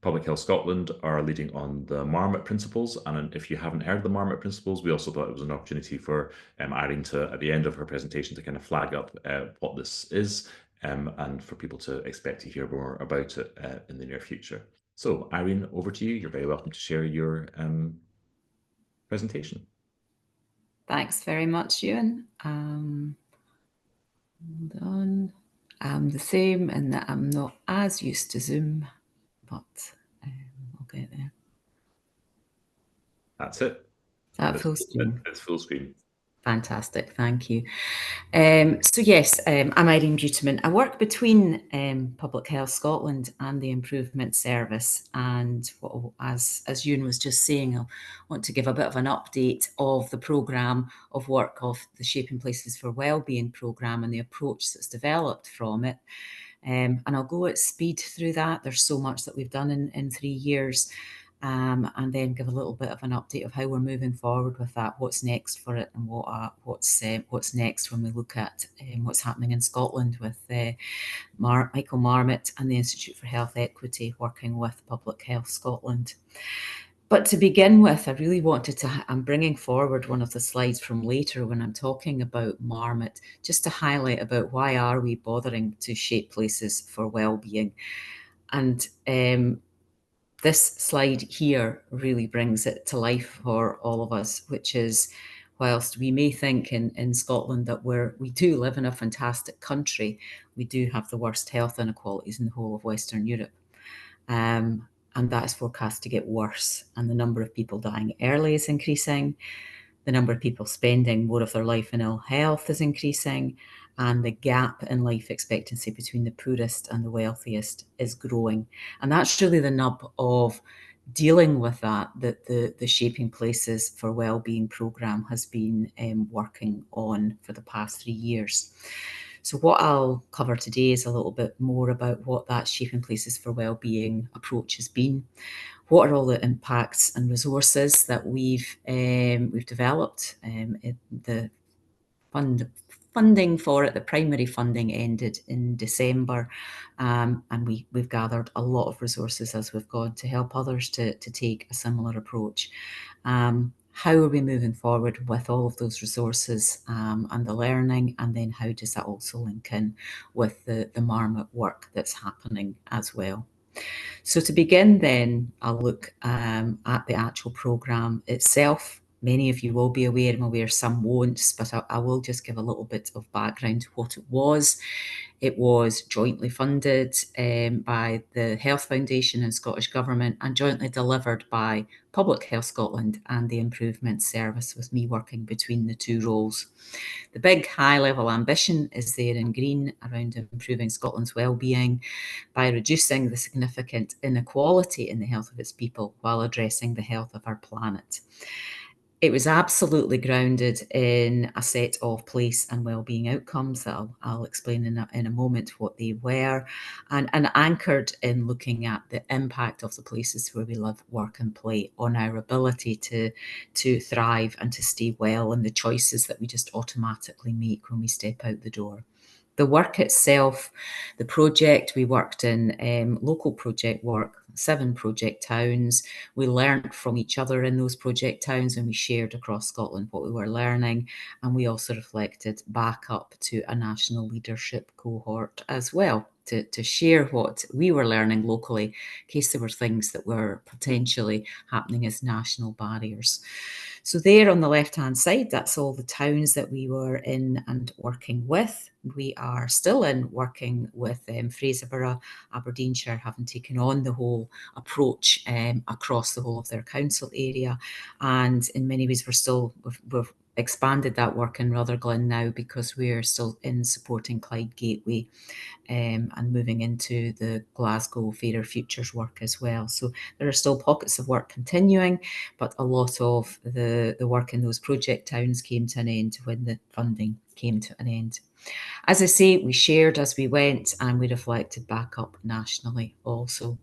A: Public Health Scotland are leading on the Marmot Principles, and if you haven't heard of the Marmot Principles, we also thought it was an opportunity for Irene to, at the end of her presentation, to kind of flag up what this is, and for people to expect to hear more about it in the near future. So Irene, over to you. You're very welcome to share your presentation.
H: Thanks very much, Ewan. Hold on. I'm the same in that I'm not as used to Zoom, but I'll get there.
A: That's it.
H: Is that full screen?
A: It's full screen.
H: Fantastic, thank you. So yes, I'm Irene Buteman. I work between Public Health Scotland and the Improvement Service, and as Ewan was just saying, I want to give a bit of an update of the programme of work of the Shaping Places for Wellbeing programme and the approach that's developed from it. And I'll go at speed through that. There's so much that we've done in 3 years. and then give a little bit of an update of how we're moving forward with that, what's next for it, and what's next when we look at what's happening in Scotland with Michael Marmot and the Institute for Health Equity working with Public Health Scotland. But to begin with, I really wanted to, I'm bringing forward one of the slides from later when I'm talking about Marmot, just to highlight about why are we bothering to shape places for well-being. And this slide here really brings it to life for all of us, which is, whilst we may think in Scotland that we do live in a fantastic country, we do have the worst health inequalities in the whole of Western Europe. And that is forecast to get worse. And the number of people dying early is increasing. The number of people spending more of their life in ill health is increasing. And the gap in life expectancy between the poorest and the wealthiest is growing. And that's really the nub of dealing with that the Shaping Places for Wellbeing programme has been working on for the past 3 years. So what I'll cover today is a little bit more about what that Shaping Places for Wellbeing approach has been. What are all the impacts and resources that we've developed? The funding for it, the primary funding ended in December, and we've gathered a lot of resources as we've gone to help others to take a similar approach. How are we moving forward with all of those resources and the learning, and then how does that also link in with the Marmot work that's happening as well? So to begin then, I'll look at the actual programme itself. Many of you will be aware, I'm aware some won't, but I will just give a little bit of background to what it was. It was jointly funded by the Health Foundation and Scottish Government, and jointly delivered by Public Health Scotland and the Improvement Service, with me working between the two roles. The big high-level ambition is there in green around improving Scotland's well-being by reducing the significant inequality in the health of its people while addressing the health of our planet. It was absolutely grounded in a set of place and wellbeing outcomes that I'll explain in a moment what they were, and anchored in looking at the impact of the places where we live, work and play on our ability to thrive and to stay well, and the choices that we just automatically make when we step out the door. The work itself, the project, we worked in local project work, 7 project towns. We learned from each other in those project towns, and we shared across Scotland what we were learning. And we also reflected back up to a national leadership cohort as well to share what we were learning locally in case there were things that were potentially happening as national barriers. So there on the left-hand side, that's all the towns that we were in and working with. We are still in working with Fraserburgh, Aberdeenshire, having taken on the whole approach across the whole of their council area. And in many ways, we've expanded that work in Rutherglen now, because we're still in supporting Clyde Gateway and moving into the Glasgow Fairer Futures work as well. So there are still pockets of work continuing, but a lot of the work in those project towns came to an end when the funding came to an end. As I say, we shared as we went, and we reflected back up nationally also.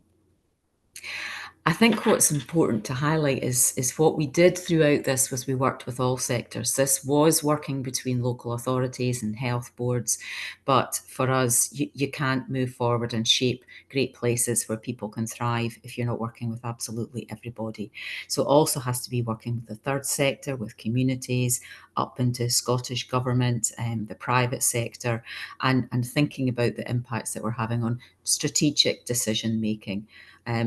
H: I think what's important to highlight is what we did throughout this was we worked with all sectors. This was working between local authorities and health boards, but for us, you can't move forward and shape great places where people can thrive if you're not working with absolutely everybody. So it also has to be working with the third sector, with communities, up into Scottish Government and the private sector, and thinking about the impacts that we're having on strategic decision making.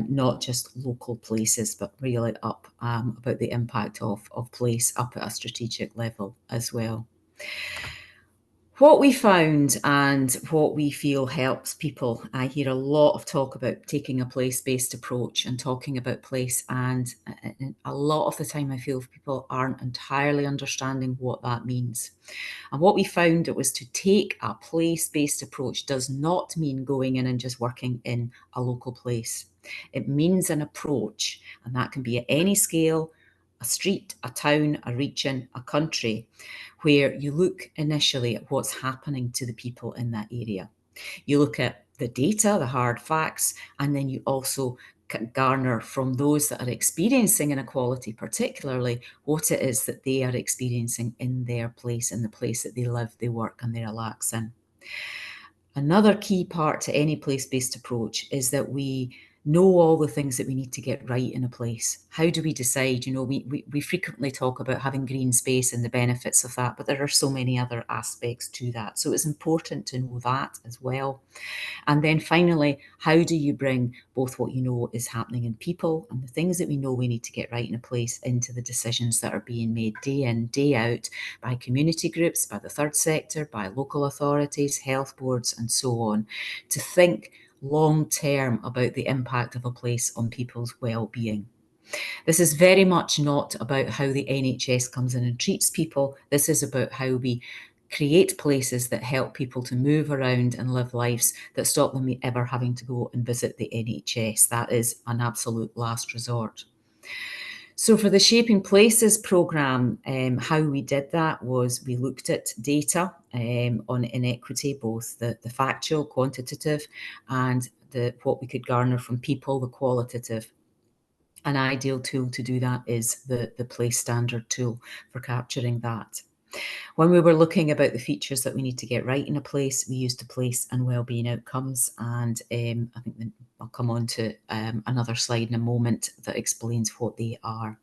H: Not just local places, but really up about the impact of place up at a strategic level as well. What we found and what we feel helps people, I hear a lot of talk about taking a place-based approach and talking about place, and a lot of the time I feel people aren't entirely understanding what that means. And what we found, it was to take a place-based approach does not mean going in and just working in a local place. It means an approach, and that can be at any scale, a street, a town, a region, a country, where you look initially at what's happening to the people in that area. You look at the data, the hard facts, and then you also garner from those that are experiencing inequality, particularly what it is that they are experiencing in their place, in the place that they live, they work and they relax in. Another key part to any place-based approach is that we know all the things that we need to get right in a place. How do we decide? You know, we frequently talk about having green space and the benefits of that, but there are so many other aspects to that. So it's important to know that as well. And then finally, how do you bring both what you know is happening in people and the things that we know we need to get right in a place into the decisions that are being made day in, day out by community groups, by the third sector, by local authorities, health boards, and so on, to think long term about the impact of a place on people's well-being. This is very much not about how the NHS comes in and treats people. This is about how we create places that help people to move around and live lives that stop them ever having to go and visit the NHS. That is an absolute last resort. So for the Shaping Places programme, how we did that was we looked at data on inequity, both the factual, quantitative, and what we could garner from people, the qualitative. An ideal tool to do that is the place standard tool for capturing that. When we were looking about the features that we need to get right in a place, we used the place and wellbeing outcomes. And I think I'll come on to another slide in a moment that explains what they are.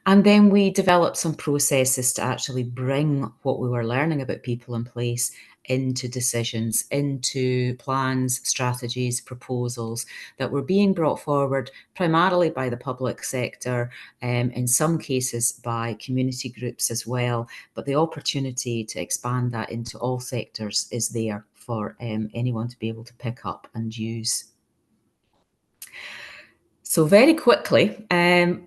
H: And then we developed some processes to actually bring what we were learning about people and place into decisions, into plans, strategies, proposals that were being brought forward primarily by the public sector, in some cases by community groups as well. But the opportunity to expand that into all sectors is there for anyone to be able to pick up and use. So very quickly,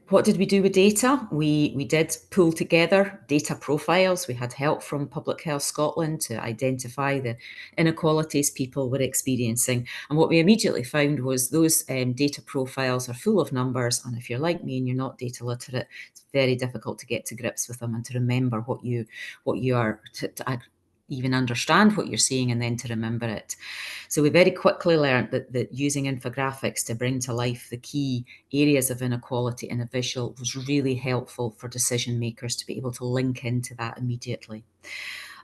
H: what did we do with data? We did pull together data profiles. We had help from Public Health Scotland to identify the inequalities people were experiencing. And what we immediately found was those data profiles are full of numbers. And if you're like me and you're not data literate, it's very difficult to get to grips with them and to remember what you are, to even understand what you're seeing and then to remember it. So we very quickly learned that using infographics to bring to life the key areas of inequality in a visual was really helpful for decision makers to be able to link into that immediately.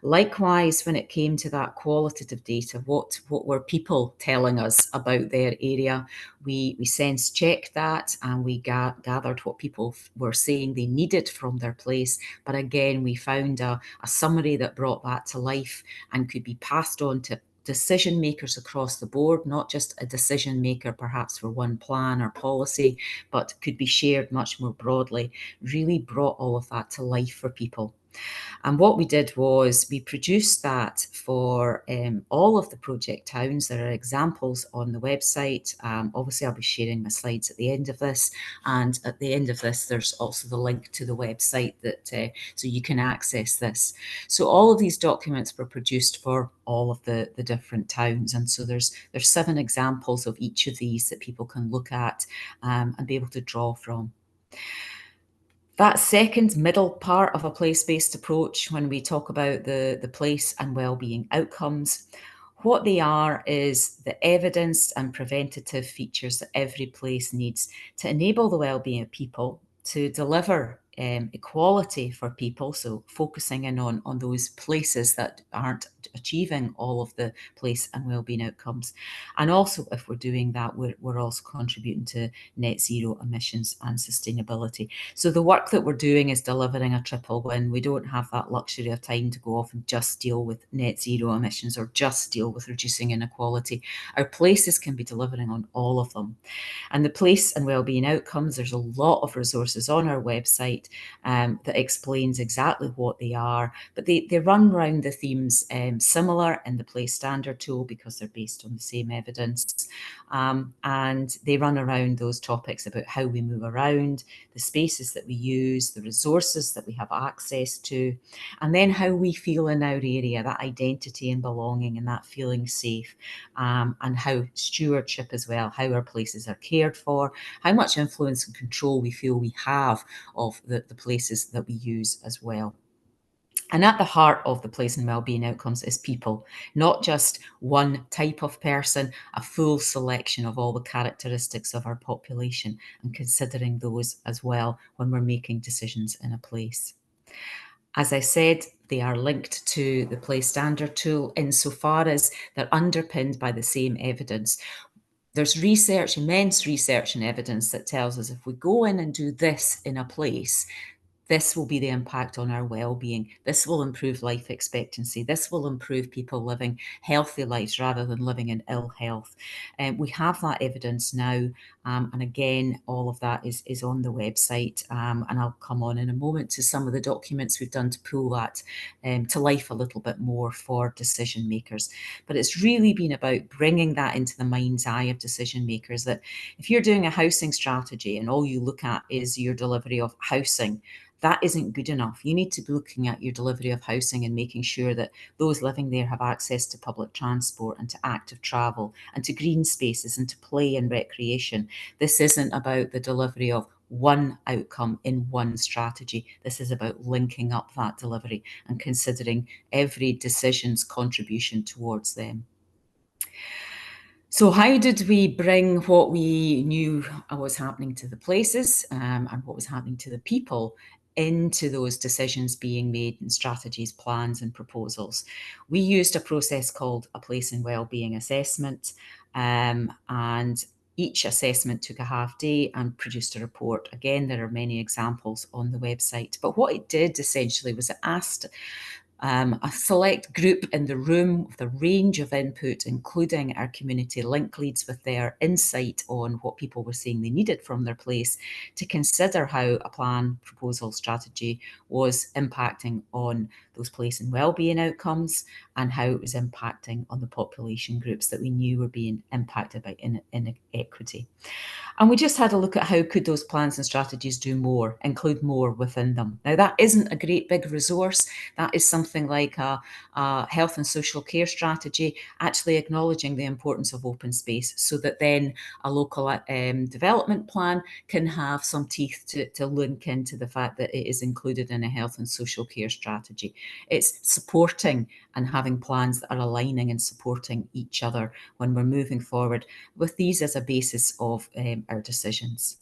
H: Likewise, when it came to that qualitative data, what were people telling us about their area? We sense checked that and we gathered what people were saying they needed from their place. But again, we found a summary that brought that to life and could be passed on to decision makers across the board, not just a decision maker perhaps for one plan or policy, but could be shared much more broadly, really brought all of that to life for people. And what we did was we produced that for all of the project towns. There are examples on the website. Obviously, I'll be sharing my slides at the end of this. And at the end of this, there's also the link to the website that so you can access this. So all of these documents were produced for all of the different towns. And so there's 7 examples of each of these that people can look at and be able to draw from. That second middle part of a place-based approach, when we talk about the place and wellbeing outcomes, what they are is the evidenced and preventative features that every place needs to enable the wellbeing of people, to deliver equality for people, so focusing in on those places that aren't achieving all of the place and wellbeing outcomes. And also, if we're doing that, we're also contributing to net zero emissions and sustainability. So the work that we're doing is delivering a triple win. We don't have that luxury of time to go off and just deal with net zero emissions or just deal with reducing inequality. Our places can be delivering on all of them. And the place and wellbeing outcomes, there's a lot of resources on our website that explains exactly what they are, but they run around the themes similar in the place standard tool because they're based on the same evidence, and they run around those topics about how we move around, the spaces that we use, the resources that we have access to, and then how we feel in our area, that identity and belonging and that feeling safe, and how stewardship as well, how our places are cared for, how much influence and control we feel we have of the places that we use as well. And at the heart of the place and wellbeing outcomes is people, not just one type of person, a full selection of all the characteristics of our population, and considering those as well when we're making decisions in a place. As I said, they are linked to the place standard tool insofar as they're underpinned by the same evidence. There's research, immense research and evidence that tells us if we go in and do this in a place, this will be the impact on our well-being. This will improve life expectancy. This will improve people living healthy lives rather than living in ill health. We have that evidence now. And again, all of that is on the website. And I'll come on in a moment to some of the documents we've done to pull that to life a little bit more for decision makers. But it's really been about bringing that into the mind's eye of decision makers, that if you're doing a housing strategy and all you look at is your delivery of housing, that isn't good enough. You need to be looking at your delivery of housing and making sure that those living there have access to public transport and to active travel and to green spaces and to play and recreation. This isn't about the delivery of one outcome in one strategy. This is about linking up that delivery and considering every decision's contribution towards them. So how did we bring what we knew was happening to the places and what was happening to the people into those decisions being made in strategies, plans and proposals? We used a process called a place and wellbeing assessment, and each assessment took a half day and produced a report. Again, there are many examples on the website, but what it did essentially was it asked a select group in the room with a range of input, including our community link leads with their insight on what people were saying they needed from their place, to consider how a plan, proposal, strategy was impacting on those place and wellbeing outcomes and how it was impacting on the population groups that we knew were being impacted by inequity. And we just had a look at how could those plans and strategies do more, include more within them. Now, that isn't a great big resource. That is something like a health and social care strategy, actually acknowledging the importance of open space so that then a local development plan can have some teeth to link into the fact that it is included in a health and social care strategy. It's supporting and having plans that are aligning and supporting each other when we're moving forward with these as a basis of our decisions.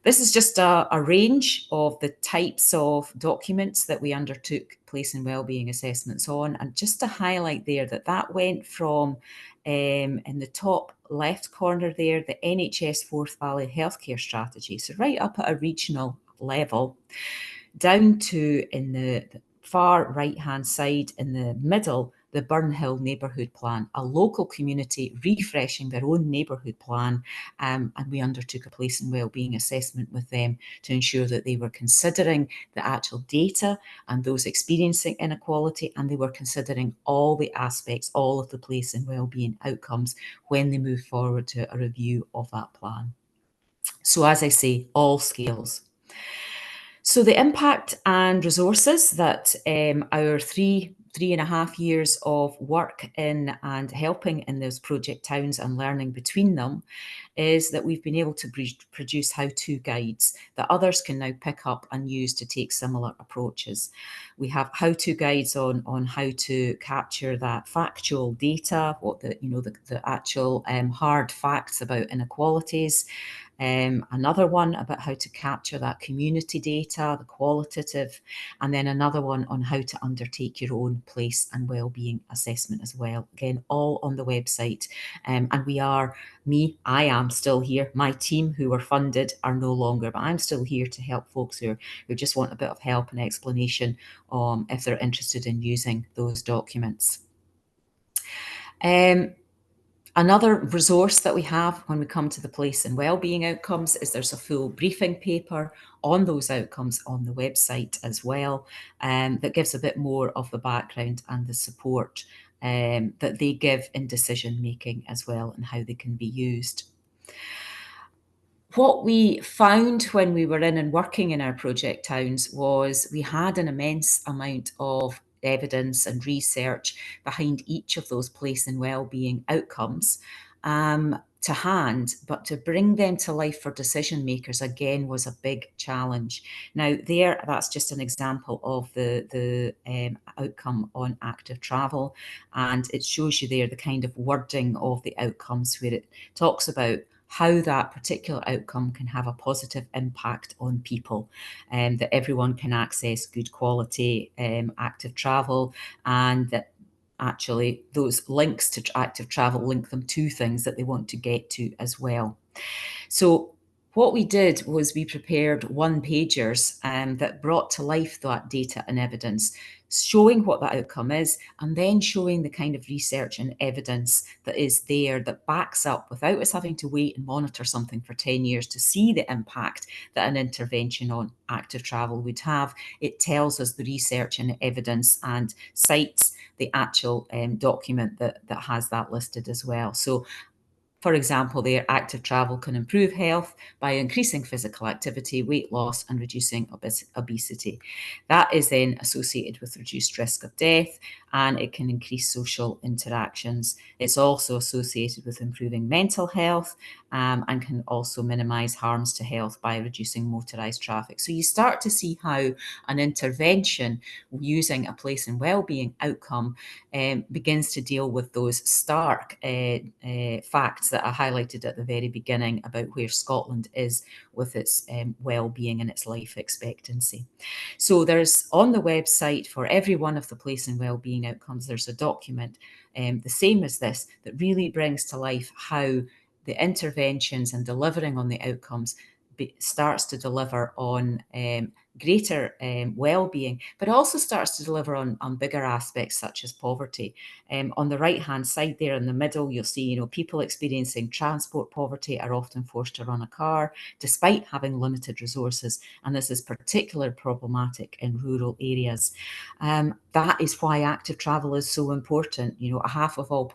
H: This is just a range of the types of documents that we undertook place and wellbeing assessments on, and just to highlight there that went from in the top left corner there, the NHS Forth Valley Healthcare Strategy, so right up at a regional level, down to in the far right hand side in the middle, the Burnhill Neighbourhood Plan, a local community refreshing their own neighbourhood plan, and we undertook a place and wellbeing assessment with them to ensure that they were considering the actual data and those experiencing inequality, and they were considering all the aspects, all of the place and wellbeing outcomes when they move forward to a review of that plan. So as I say, all scales. So the impact and resources that our three and a half years of work in and helping in those project towns and learning between them is that we've been able to produce how-to guides that others can now pick up and use to take similar approaches. We have how-to guides on how to capture that factual data, what the actual hard facts about inequalities. Another one about how to capture that community data, the qualitative, and then another one on how to undertake your own place and wellbeing assessment as well. Again, all on the website. And I am still here. My team who were funded are no longer, but I'm still here to help folks who just want a bit of help and explanation if they're interested in using those documents. Another resource that we have when we come to the place and wellbeing outcomes is there's a full briefing paper on those outcomes on the website as well, that gives a bit more of the background and the support that they give in decision making as well and how they can be used. What we found when we were in and working in our project towns was we had an immense amount of evidence and research behind each of those place and wellbeing outcomes. to hand, but to bring them to life for decision makers again was a big challenge. Now that's just an example of the outcome on active travel, and it shows you there the kind of wording of the outcomes where it talks about how that particular outcome can have a positive impact on people, that everyone can access good quality active travel, and that actually those links to active travel link them to things that they want to get to as well. So what we did was we prepared one-pagers that brought to life that data and evidence, showing what the outcome is, and then showing the kind of research and evidence that is there that backs up, without us having to wait and monitor something for 10 years to see the impact that an intervention on active travel would have. It tells us the research and evidence and cites the actual document that has that listed as well. So for example, their active travel can improve health by increasing physical activity, weight loss, and reducing obesity. That is then associated with reduced risk of death, and it can increase social interactions. It's also associated with improving mental health, and can also minimise harms to health by reducing motorised traffic. So you start to see how an intervention using a place and wellbeing outcome begins to deal with those stark facts that I highlighted at the very beginning about where Scotland is with its well-being and its life expectancy. So there's on the website for every one of the place and wellbeing outcomes, there's a document the same as this that really brings to life how the interventions and delivering on the outcomes starts to deliver on greater well-being, but also starts to deliver on bigger aspects such as poverty. On the right-hand side there in the middle, you'll see, people experiencing transport poverty are often forced to run a car despite having limited resources, and this is particularly problematic in rural areas. That is why active travel is so important. A half of all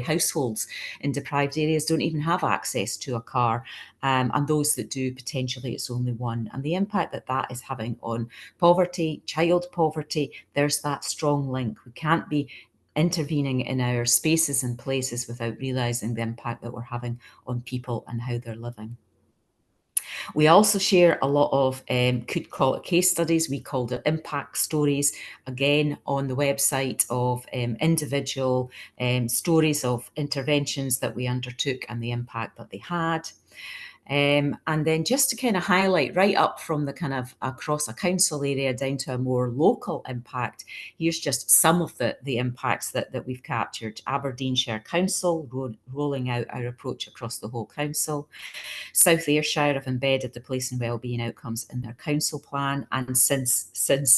H: households in deprived areas don't even have access to a car, and those that do, potentially it's only one. And the impact that is having on poverty, child poverty, there's that strong link. We can't be intervening in our spaces and places without realising the impact that we're having on people and how they're living. We also share a lot of, could call it case studies, we called it impact stories, again on the website, of individual stories of interventions that we undertook and the impact that they had. And then just to kind of highlight right up from the kind of across a council area down to a more local impact, here's just some of the impacts that we've captured. Aberdeenshire Council rolling out our approach across the whole council. South Ayrshire have embedded the place and wellbeing outcomes in their council plan, and since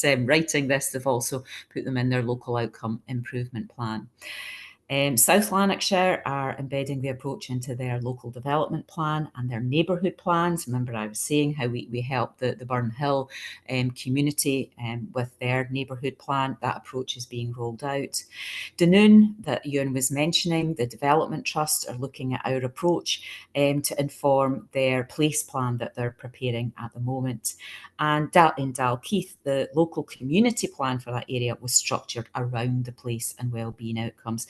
H: writing this, they've also put them in their local outcome improvement plan. South Lanarkshire are embedding the approach into their local development plan and their neighbourhood plans. Remember, I was saying how we helped the Burn Hill community with their neighbourhood plan. That approach is being rolled out. Dunoon, that Ewan was mentioning, the Development Trust are looking at our approach to inform their place plan that they're preparing at the moment. And in Dalkeith, the local community plan for that area was structured around the place and wellbeing outcomes.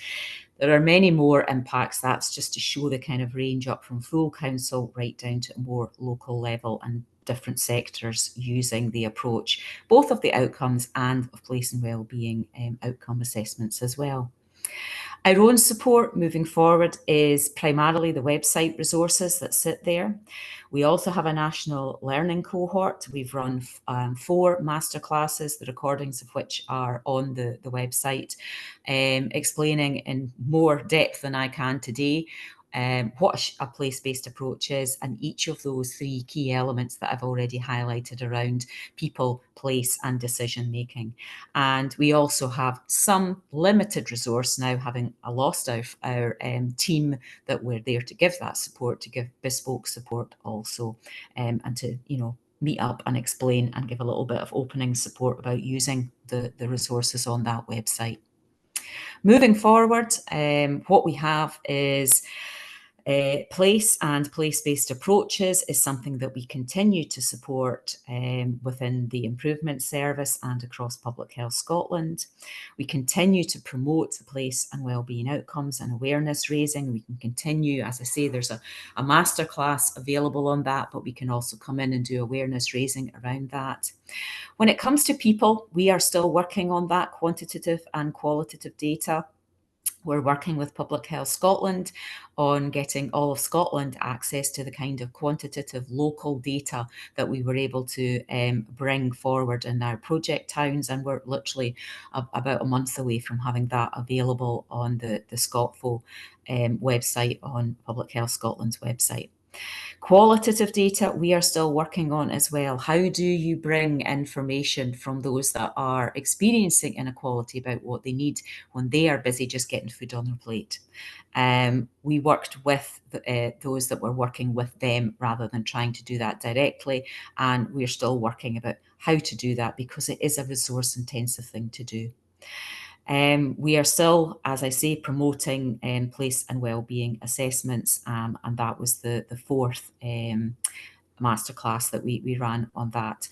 H: There are many more impacts. That's just to show the kind of range up from full council right down to a more local level and different sectors using the approach, both of the outcomes and of place and wellbeing outcome assessments as well. Our own support moving forward is primarily the website resources that sit there. We also have a national learning cohort. We've run 4 masterclasses, the recordings of which are on the website, explaining in more depth than I can today what a place-based approach is, and each of those 3 key elements that I've already highlighted around people, place and decision making. And we also have some limited resource now, having lost our team that were there to give that support, to give bespoke support also, and to meet up and explain and give a little bit of opening support about using the resources on that website. Moving forward, what we have is Place and place-based approaches is something that we continue to support within the improvement service and across Public Health Scotland. We continue to promote the place and wellbeing outcomes and awareness raising. We can continue, as I say, there's a masterclass available on that, but we can also come in and do awareness raising around that. When it comes to people, we are still working on that quantitative and qualitative data. We're working with Public Health Scotland on getting all of Scotland access to the kind of quantitative local data that we were able to bring forward in our project towns, and we're literally about a month away from having that available on the ScotFo website, on Public Health Scotland's website. Qualitative data we are still working on as well. How do you bring information from those that are experiencing inequality about what they need when they are busy just getting food on their plate? We worked with those that were working with them rather than trying to do that directly, and we're still working about how to do that because it is a resource intensive thing to do. We are still, as I say, promoting place and wellbeing assessments, and that was the fourth masterclass that we ran on that.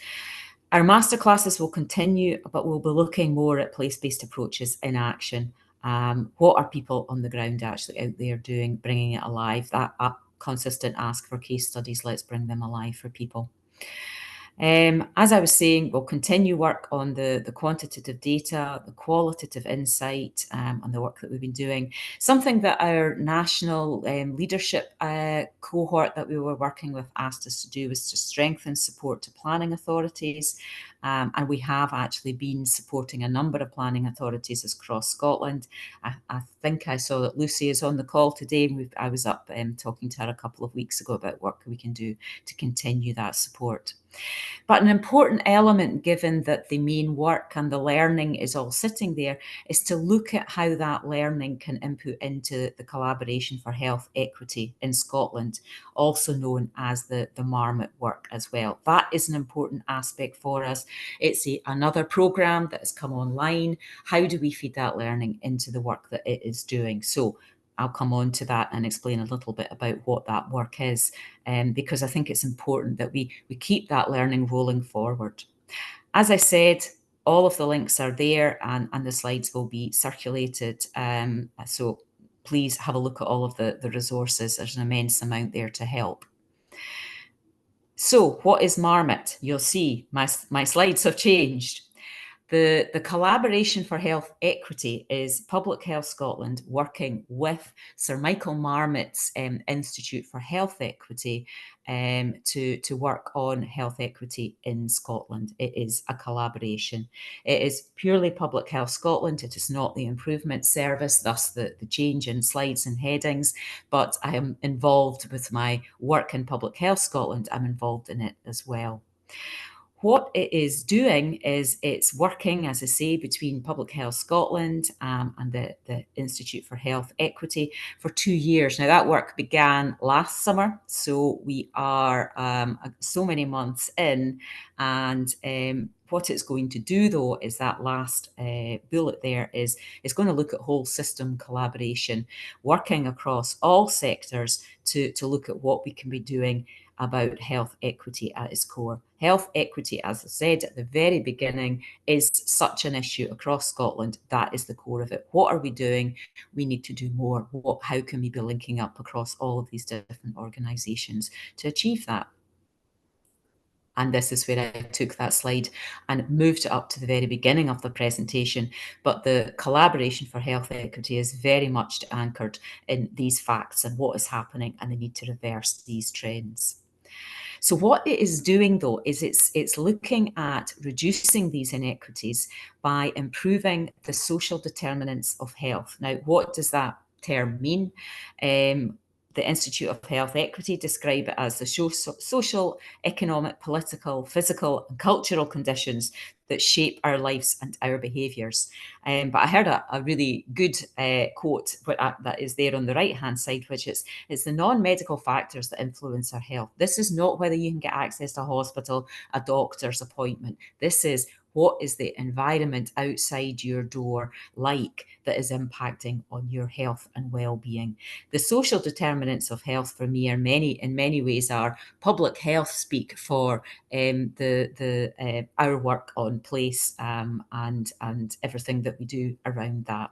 H: Our masterclasses will continue, but we'll be looking more at place-based approaches in action. What are people on the ground actually out there doing, bringing it alive? That consistent ask for case studies, let's bring them alive for people. As I was saying, we'll continue work on the quantitative data, the qualitative insight, and the work that we've been doing. Something that our national leadership cohort that we were working with asked us to do was to strengthen support to planning authorities. And we have actually been supporting a number of planning authorities across Scotland. I think I saw that Lucy is on the call today. I was up talking to her a couple of weeks ago about work we can do to continue that support. But an important element, given that the main work and the learning is all sitting there, is to look at how that learning can input into the Collaboration for Health Equity in Scotland, also known as the Marmot work as well. That is an important aspect for us. It's another programme that has come online. How do we feed that learning into the work that it is doing? So I'll come on to that and explain a little bit about what that work is, because I think it's important that we keep that learning rolling forward. As I said, all of the links are there and the slides will be circulated. So please have a look at all of the resources. There's an immense amount there to help. So what is Marmot? You'll see my slides have changed. The Collaboration for Health Equity is Public Health Scotland working with Sir Michael Marmot's Institute for Health Equity to work on health equity in Scotland. It is a collaboration. It is purely Public Health Scotland. It is not the Improvement Service, thus the change in slides and headings, but I am involved with my work in Public Health Scotland. I'm involved in it as well. What it is doing is it's working, as I say, between Public Health Scotland and the Institute for Health Equity for 2 years. Now, that work began last summer, so we are so many months in, and what it's going to do, though, is that last bullet there is it's going to look at whole system collaboration, working across all sectors to look at what we can be doing about health equity at its core. Health equity, as I said at the very beginning, is such an issue across Scotland. That is the core of it. What are we doing? We need to do more. How can we be linking up across all of these different organisations to achieve that? And this is where I took that slide and moved it up to the very beginning of the presentation. But the Collaboration for Health Equity is very much anchored in these facts and what is happening and the need to reverse these trends. So what it is doing, though, is it's looking at reducing these inequities by improving the social determinants of health. Now, what does that term mean? The Institute of Health Equity describe it as the social, economic, political, physical and cultural conditions that shape our lives and our behaviours. But I heard a really good quote that is there on the right-hand side, which is, it's the non-medical factors that influence our health. This is not whether you can get access to a hospital, a doctor's appointment. This is, what is the environment outside your door like that is impacting on your health and well-being? The social determinants of health for me are in many ways are public health speak for our work on place and everything that we do around that.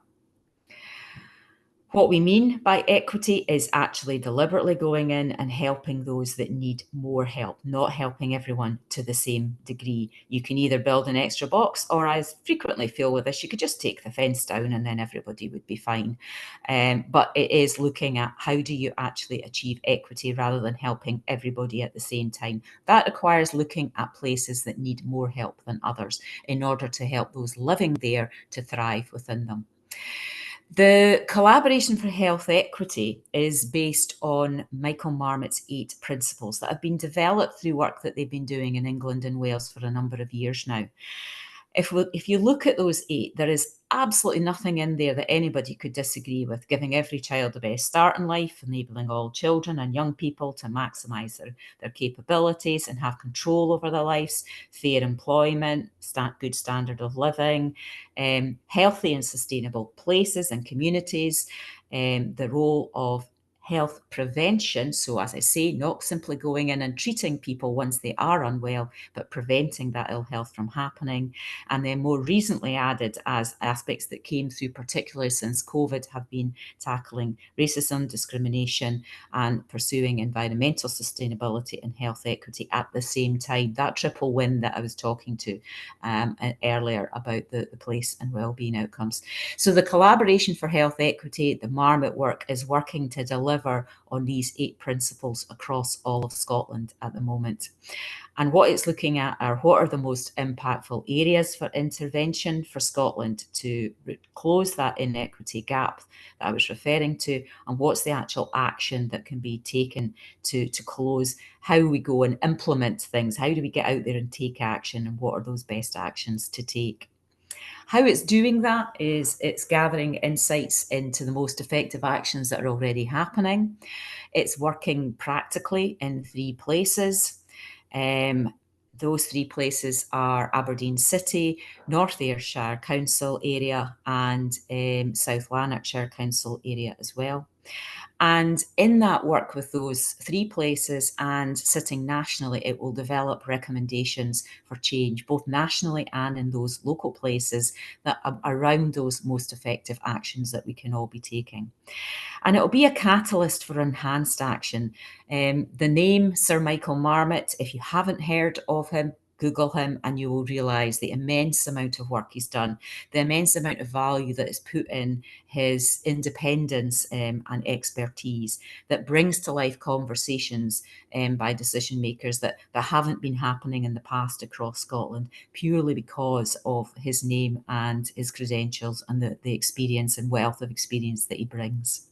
H: What we mean by equity is actually deliberately going in and helping those that need more help, not helping everyone to the same degree. You can either build an extra box, or I frequently feel with this, you could just take the fence down and then everybody would be fine. But it is looking at how do you actually achieve equity rather than helping everybody at the same time. That requires looking at places that need more help than others in order to help those living there to thrive within them. The Collaboration for Health Equity is based on Michael Marmot's 8 principles that have been developed through work that they've been doing in England and Wales for a number of years now. If you look at those 8, there is absolutely nothing in there that anybody could disagree with. Giving every child the best start in life, enabling all children and young people to maximise their capabilities and have control over their lives, fair employment, good standard of living, healthy and sustainable places and communities, the role of health prevention. So as I say, not simply going in and treating people once they are unwell, but preventing that ill health from happening. And then more recently added as aspects that came through, particularly since COVID, have been tackling racism, discrimination, and pursuing environmental sustainability and health equity at the same time. That triple win that I was talking to earlier about the place and wellbeing outcomes. So the Collaboration for Health Equity, the Marmot work, is working to deliver on these 8 principles across all of Scotland at the moment. And what it's looking at are what are the most impactful areas for intervention for Scotland to close that inequity gap that I was referring to, and what's the actual action that can be taken to close, how we go and implement things, how do we get out there and take action, and what are those best actions to take. How it's doing that is it's gathering insights into the most effective actions that are already happening. It's working practically in 3 places. Those 3 places are Aberdeen City, North Ayrshire Council area, and South Lanarkshire Council area as well. And in that work with those 3 places and sitting nationally, it will develop recommendations for change, both nationally and in those local places that are around those most effective actions that we can all be taking. And it'll be a catalyst for enhanced action. The name Sir Michael Marmot, if you haven't heard of him, Google him and you will realise the immense amount of work he's done, the immense amount of value that is put in his independence and expertise that brings to life conversations by decision makers that haven't been happening in the past across Scotland, purely because of his name and his credentials and the experience and wealth of experience that he brings.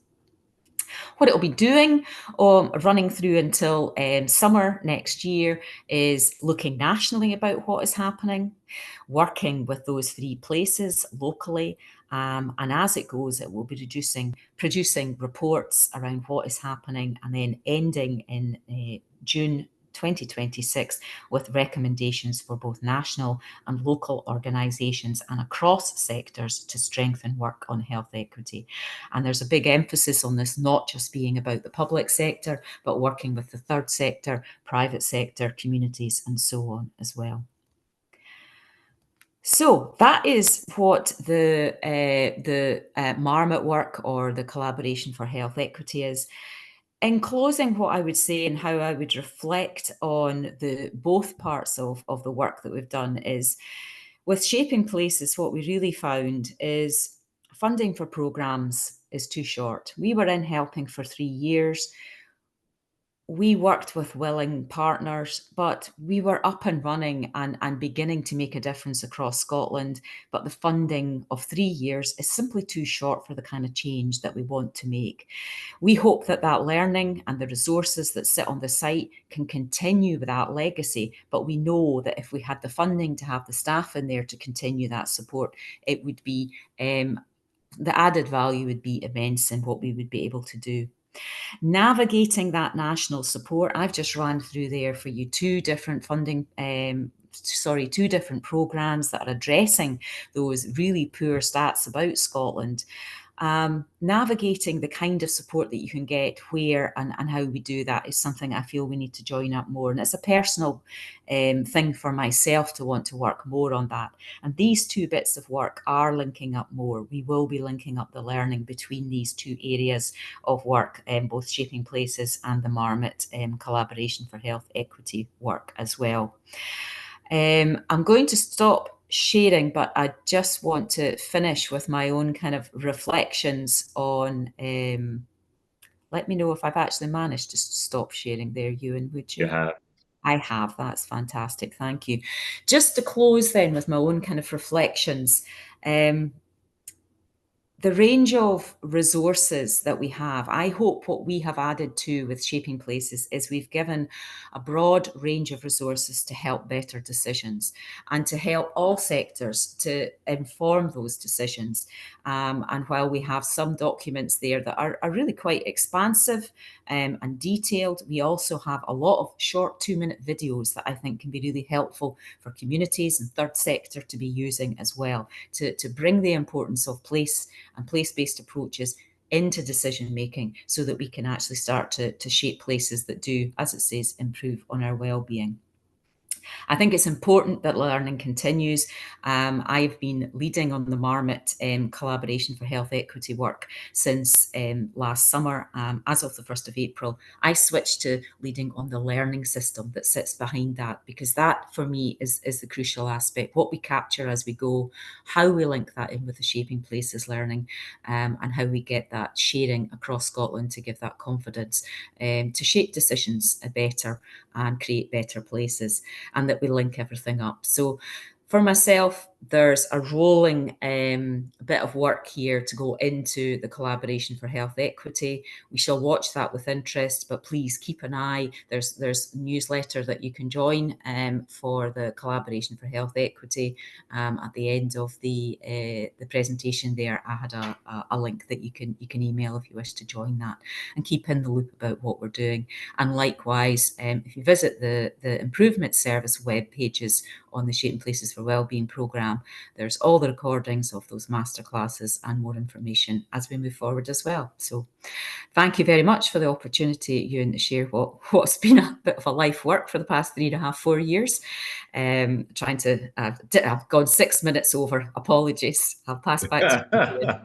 H: What it'll be doing, running through until summer next year, is looking nationally about what is happening, working with those 3 places locally, and as it goes, it will be producing reports around what is happening, and then ending in June 2026 with recommendations for both national and local organisations and across sectors to strengthen work on health equity. And there's a big emphasis on this not just being about the public sector, but working with the third sector, private sector, communities, and so on as well. So that is what the Marmot work, or the Collaboration for Health Equity, is. In closing, what I would say and how I would reflect on both parts of the work that we've done is, with Shaping Places, what we really found is funding for programmes is too short. We were in helping for 3 years. we worked with willing partners, but we were up and running and beginning to make a difference across Scotland. But the funding of 3 years is simply too short for the kind of change that we want to make. We hope that that learning and the resources that sit on the site can continue with that legacy, but we know that if we had the funding to have the staff in there to continue that support, it would be, the added value would be immense in what we would be able to do. Navigating that national support, I've just run through there for you two different two different programs that are addressing those really poor stats about Scotland. Navigating the kind of support that you can get where and how we do that is something I feel we need to join up more. And it's a personal thing for myself to want to work more on that. And these two bits of work are linking up more. We will be linking up the learning between these two areas of work, both Shaping Places and the Marmot Collaboration for Health Equity work as well. I'm going to stop sharing, but I just want to finish with my own kind of reflections on, let me know if I've actually managed to stop sharing there, Ewan, would you?
A: Yeah.
H: I have, that's fantastic, thank you. Just to close then with my own kind of reflections, the range of resources that we have, I hope what we have added to with Shaping Places is we've given a broad range of resources to help better decisions and to help all sectors to inform those decisions. And while we have some documents there that are really quite expansive and detailed, we also have a lot of short 2-minute videos that I think can be really helpful for communities and third sector to be using as well, to bring the importance of place and place-based approaches into decision making so that we can actually start to shape places that do, as it says, improve on our well-being. I think it's important that learning continues. I've been leading on the Marmot Collaboration for Health Equity work since last summer. As of the 1st of April, I switched to leading on the learning system that sits behind that, because that for me is the crucial aspect. What we capture as we go, how we link that in with the Shaping Places learning, and how we get that sharing across Scotland to give that confidence to shape decisions better and create better places, and that we link everything up. So for myself, there's a rolling bit of work here to go into the Collaboration for Health Equity. We shall watch that with interest, but please keep an eye. There's a newsletter that you can join for the Collaboration for Health Equity. At the end of the presentation there, I had a link that you can email if you wish to join that, and keep in the loop about what we're doing. And likewise, if you visit the Improvement Service web pages on the Shaping Places for Wellbeing programme, there's all the recordings of those masterclasses and more information as we move forward as well. So thank you very much for the opportunity, Ewan, to share what's been a bit of a life work for the past 3.5, 4 years. Trying to, I've gone 6 minutes over, apologies. I'll pass back to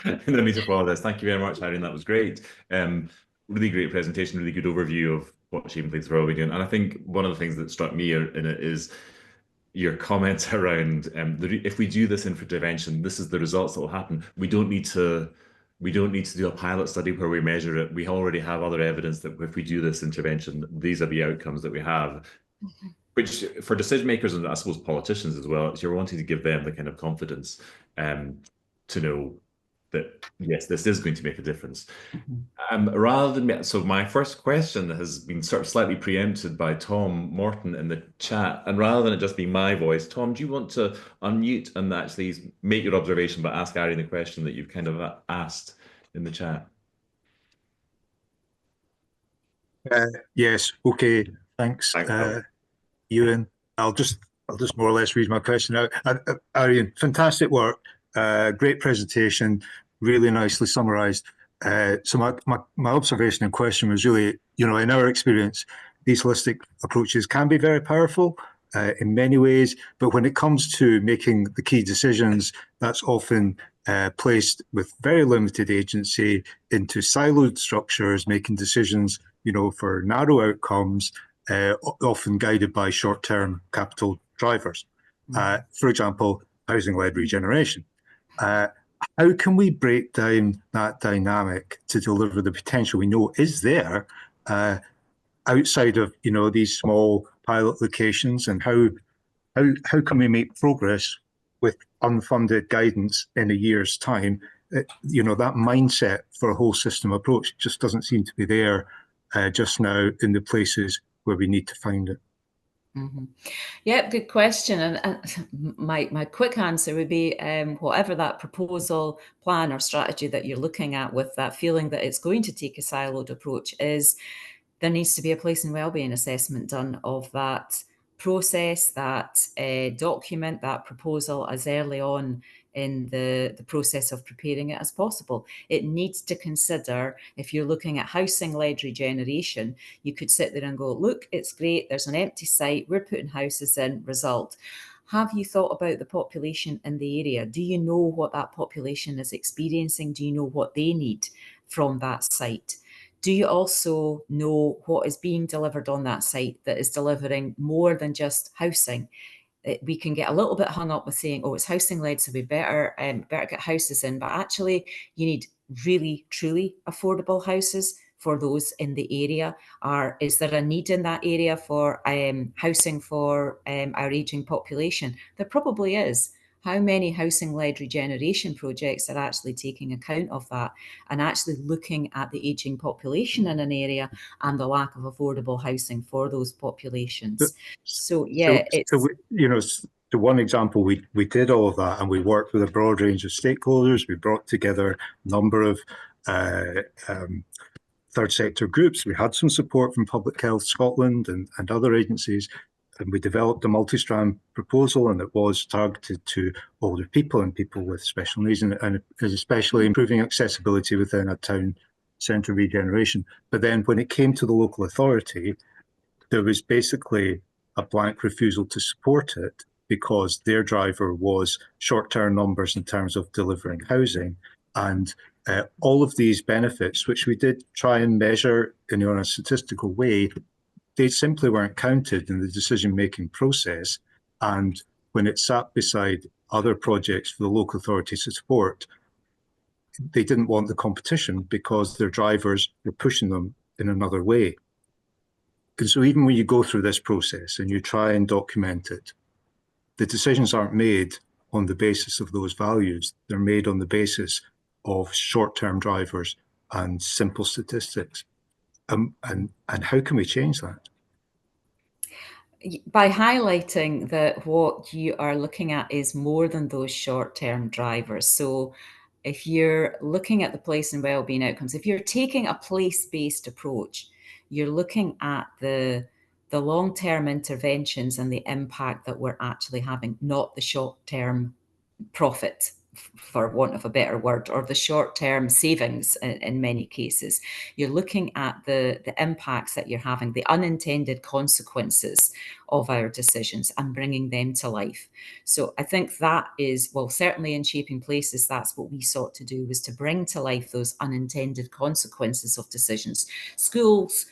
H: you.
A: No need to apologise. Thank you very much, Irene, that was great. Really great presentation, really good overview of what Shaping Places for Wellbeing. And I think one of the things that struck me in it is your comments around if we do this intervention, this is the results that will happen. We don't need to do a pilot study where we measure it. We already have other evidence that if we do this intervention, these are the outcomes that we have. Which for decision makers and I suppose politicians as well, you're wanting to give them the kind of confidence to know that yes, this is going to make a difference. Rather than so, my first question has been sort of slightly preempted by Tom Morton in the chat, and rather than it just be my voice, Tom, do you want to unmute and actually make your observation, but ask Irene the question that you've kind of asked in the chat?
I: Yes. Okay. Thanks, Ewan. I'll just more or less read my question out. Irene, fantastic work. Great presentation, really nicely summarised. So my observation and question was really, in our experience, these holistic approaches can be very powerful in many ways, but when it comes to making the key decisions, that's often placed with very limited agency into siloed structures, making decisions, for narrow outcomes, often guided by short-term capital drivers. For example, housing-led regeneration. How can we break down that dynamic to deliver the potential we know is there outside of, you know, these small pilot locations, and how can we make progress with unfunded guidance in a year's time? You know, that mindset for a whole system approach just doesn't seem to be there just now in the places where we need to find it.
H: Mm-hmm. Yeah, good question. And my quick answer would be whatever that proposal, plan, or strategy that you're looking at, with that feeling that it's going to take a siloed approach, is there needs to be a place and wellbeing assessment done of that process, that document, that proposal as early on in the process of preparing it as possible. It needs to consider, if you're looking at housing-led regeneration, you could sit there and go, look, it's great, there's an empty site, we're putting houses in, result. Have you thought about the population in the area? Do you know what that population is experiencing? Do you know what they need from that site? Do you also know what is being delivered on that site that is delivering more than just housing? We can get a little bit hung up with saying, oh, it's housing led, so we better get houses in. But actually, you need really, truly affordable houses for those in the area. Is there a need in that area for housing for our ageing population? There probably is. How many housing-led regeneration projects are actually taking account of that and actually looking at the ageing population in an area and the lack of affordable housing for those populations? So yeah,
I: you know, the one example, we did all of that, and we worked with a broad range of stakeholders. We brought together a number of third sector groups. We had some support from Public Health Scotland and other agencies, and we developed a multi-strand proposal, and it was targeted to older people and people with special needs, and especially improving accessibility within a town centre regeneration. But then when it came to the local authority, there was basically a blank refusal to support it because their driver was short-term numbers in terms of delivering housing. And all of these benefits, which we did try and measure in a statistical way, they simply weren't counted in the decision-making process. And when it sat beside other projects for the local authority to support, they didn't want the competition because their drivers were pushing them in another way. And so even when you go through this process and you try and document it, the decisions aren't made on the basis of those values. They're made on the basis of short-term drivers and simple statistics. And how can we change that?
H: By highlighting that what you are looking at is more than those short-term drivers. So if you're looking at the place and wellbeing outcomes, if you're taking a place-based approach, you're looking at the long-term interventions and the impact that we're actually having, not the short-term profit, for want of a better word, or the short-term savings in many cases. You're looking at the impacts that you're having, the unintended consequences of our decisions, and bringing them to life. So I think that is, well, certainly in Shaping Places, that's what we sought to do, was to bring to life those unintended consequences of decisions. Schools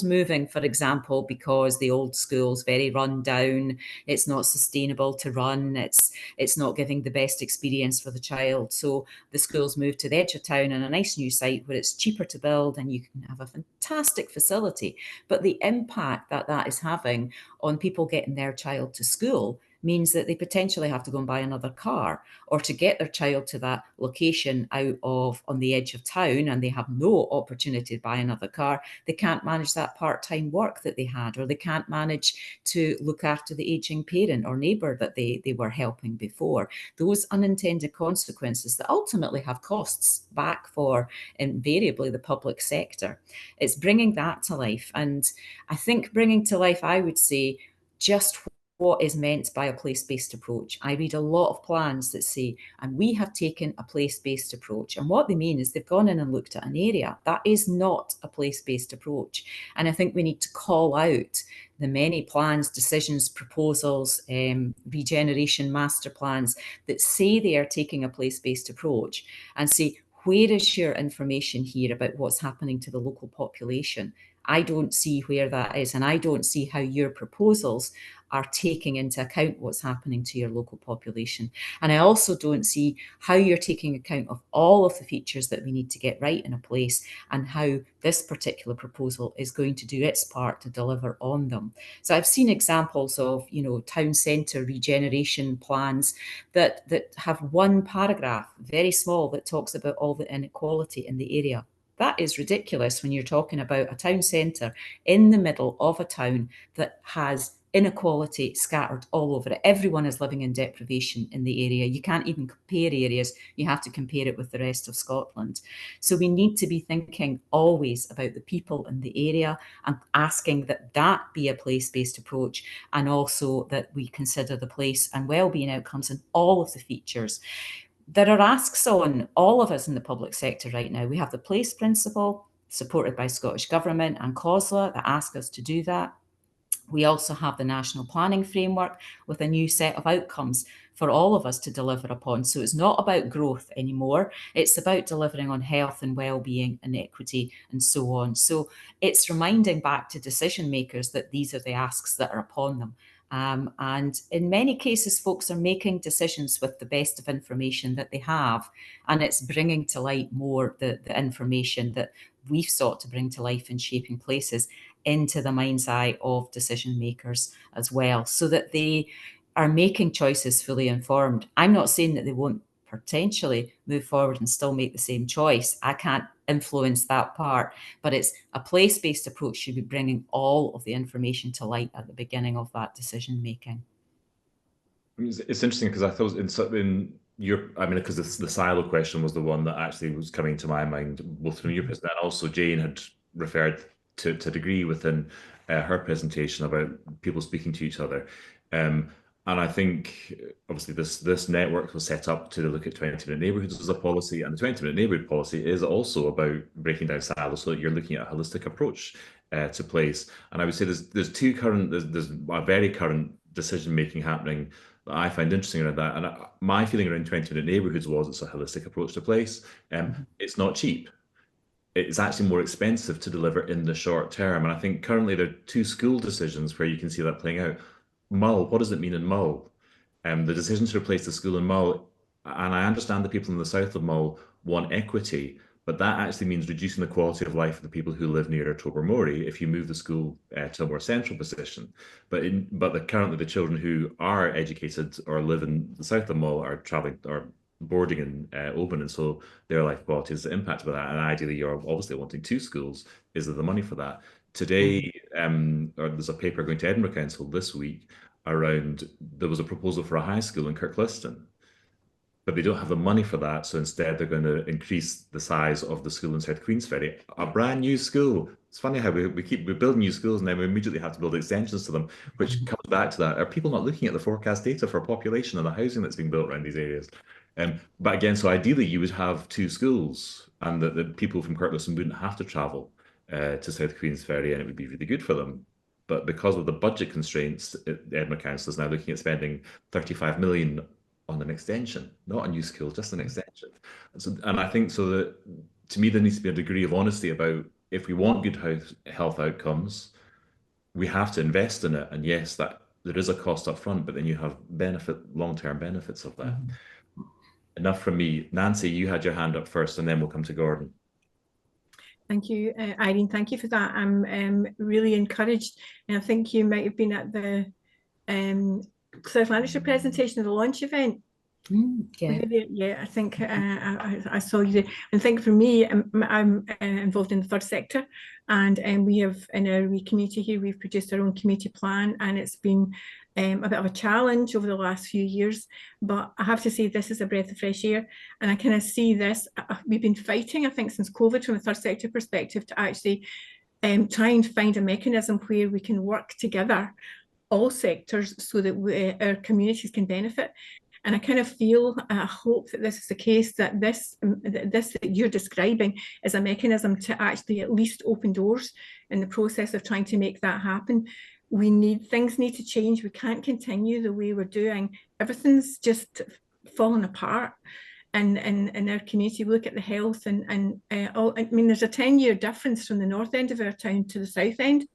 H: moving, for example, because the old school's very run down, it's not sustainable to run, it's not giving the best experience for the child. So the schools move to the edge of town on a nice new site where it's cheaper to build and you can have a fantastic facility. But the impact that that is having on people getting their child to school means that they potentially have to go and buy another car, or to get their child to that location out of on the edge of town, and they have no opportunity to buy another car. They can't manage that part-time work that they had, or they can't manage to look after the aging parent or neighbour that they were helping before. Those unintended consequences that ultimately have costs back for invariably the public sector. It's bringing that to life. And I think bringing to life, I would say, just what is meant by a place-based approach. I read a lot of plans that say, and we have taken a place-based approach. And what they mean is they've gone in and looked at an area. That is not a place-based approach. And I think we need to call out the many plans, decisions, proposals, regeneration master plans that say they are taking a place-based approach, and say, where is your information here about what's happening to the local population? I don't see where that is, and I don't see how your proposals are taking into account what's happening to your local population. And I also don't see how you're taking account of all of the features that we need to get right in a place, and how this particular proposal is going to do its part to deliver on them. So I've seen examples of, town centre regeneration plans that have one paragraph, very small, that talks about all the inequality in the area. That is ridiculous when you're talking about a town centre in the middle of a town that has inequality scattered all over it. Everyone is living in deprivation in the area. You can't even compare areas. You have to compare it with the rest of Scotland. So we need to be thinking always about the people in the area and asking that that be a place-based approach, and also that we consider the place and wellbeing outcomes and all of the features. There are asks on all of us in the public sector right now. We have the place principle supported by Scottish Government and COSLA that ask us to do that. We also have the National Planning Framework with a new set of outcomes for all of us to deliver upon. So it's not about growth anymore. It's about delivering on health and well-being and equity and so on. So it's reminding back to decision makers that these are the asks that are upon them. And in many cases, folks are making decisions with the best of information that they have, and it's bringing to light more the information that we've sought to bring to life in shaping places into the mind's eye of decision makers as well, so that they are making choices fully informed. I'm not saying that they won't potentially move forward and still make the same choice. I can't influence that part, but it's a place-based approach should be bringing all of the information to light at the beginning of that decision making.
A: It's interesting because I thought in your, because the silo question was the one that actually was coming to my mind, both from your presentation and also Jane had referred to a degree within her presentation about people speaking to each other. And I think obviously this network was set up to look at 20-minute neighbourhoods as a policy, and the 20-minute neighbourhood policy is also about breaking down silos so that you're looking at a holistic approach to place. And I would say there's a very current decision making happening that I find interesting around that. And my feeling around 20-minute neighbourhoods was it's a holistic approach to place. It's not cheap. It's actually more expensive to deliver in the short term. And I think currently there are two school decisions where you can see that playing out. Mull, what does it mean in Mull? The decision to replace the school in Mull, and I understand the people in the south of Mull want equity, but that actually means reducing the quality of life of the people who live near Tobermory if you move the school to a more central position. But currently the children who are educated or live in the south of Mull are travelling or boarding in Oban, and so their life quality is impacted by that. And ideally, you're obviously wanting two schools. Is there the money for that? Today, or there's a paper going to Edinburgh Council this week around, there was a proposal for a high school in Kirkliston, but they don't have the money for that. So instead, they're going to increase the size of the school in South Queensferry, a brand new school. It's funny how we build new schools and then we immediately have to build extensions to them, which comes back to that. Are people not looking at the forecast data for population and the housing that's being built around these areas? But again, so ideally you would have two schools, and that the people from Kirkliston wouldn't have to travel to South Queensferry, and it would be really good for them. But because of the budget constraints, the Edinburgh Council is now looking at spending 35 million on an extension, not a new school, just an extension. And I think so that, to me, there needs to be a degree of honesty about, if we want good health outcomes, we have to invest in it. And yes, that there is a cost up front, but then you have long-term benefits of that. Enough from me. Nancy, you had your hand up first, and then we'll come to Gordon.
J: Thank you, Irene. Thank you for that. I'm really encouraged, and I think you might have been at the South Lanarkshire presentation of the launch event. Yeah, I think I saw you there. And I think for me, I'm involved in the third sector, and we have, in our wee community here, we've produced our own community plan, and it's been a bit of a challenge over the last few years, but I have to say this is a breath of fresh air, and I kind of see this, we've been fighting, I think, since COVID from a third sector perspective to actually try and find a mechanism where we can work together, all sectors, so that our communities can benefit. And I kind of feel, I hope that this is the case, that this that you're describing is a mechanism to actually at least open doors in the process of trying to make that happen. Things need to change. We can't continue the way we're doing. Everything's just falling apart. in our community. We look at the health and all. I mean, there's a 10-year difference from the north end of our town to the south end,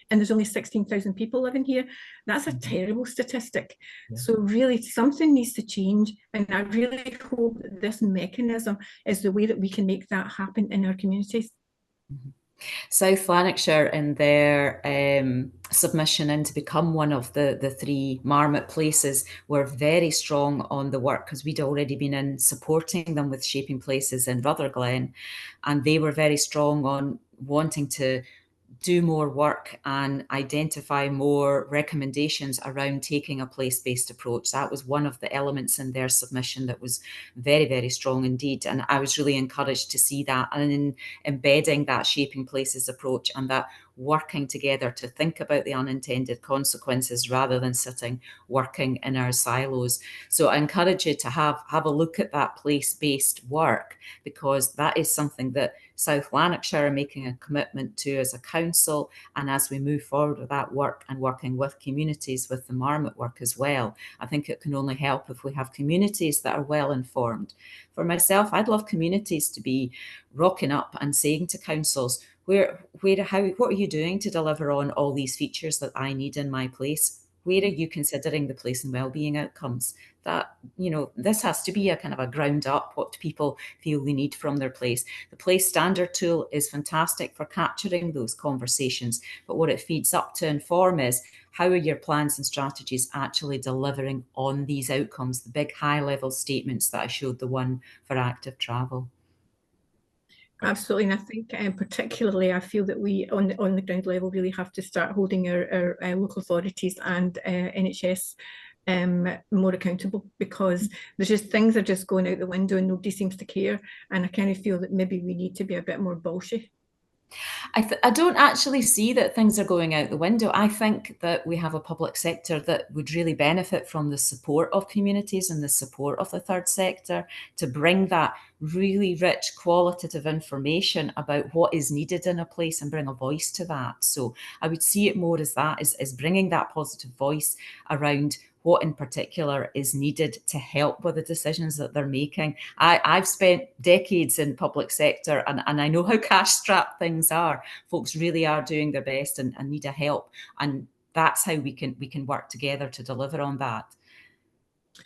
J: and there's only 16,000 people living here. That's a terrible statistic. Yeah. So really something needs to change, and I really hope that this mechanism is the way that we can make that happen in our communities.
H: Mm-hmm. South Lanarkshire, in their submission in to become one of the 3 Marmot places, were very strong on the work, because we'd already been in supporting them with shaping places in Rutherglen, and they were very strong on wanting to do more work and identify more recommendations around taking a place-based approach. That was one of the elements in their submission that was very, very strong indeed. And I was really encouraged to see that, and in embedding that shaping places approach and that working together to think about the unintended consequences rather than sitting working in our silos. So I encourage you to have a look at that place-based work, because that is something that South Lanarkshire are making a commitment to as a council, and as we move forward with that work and working with communities with the Marmot work as well, I think it can only help if we have communities that are well informed. For myself, I'd love communities to be rocking up and saying to councils, what are you doing to deliver on all these features that I need in my place? Where are you considering the place and wellbeing outcomes? That, this has to be a kind of a ground up, what people feel they need from their place. The place standard tool is fantastic for capturing those conversations, but what it feeds up to inform is, how are your plans and strategies actually delivering on these outcomes, the big high level statements that I showed, the one for active travel.
J: Absolutely, and I think particularly I feel that we on the ground level really have to start holding our local authorities and NHS more accountable, because there's just things are just going out the window and nobody seems to care, and I kind of feel that maybe we need to be a bit more bolshy.
H: I don't actually see that things are going out the window. I think that we have a public sector that would really benefit from the support of communities and the support of the third sector to bring that really rich qualitative information about what is needed in a place and bring a voice to that. So I would see it more as that, is bringing that positive voice around what in particular is needed to help with the decisions that they're making. I've spent decades in public sector, and I know how cash-strapped things are. Folks really are doing their best and need a help, and that's how we can work together to deliver on that.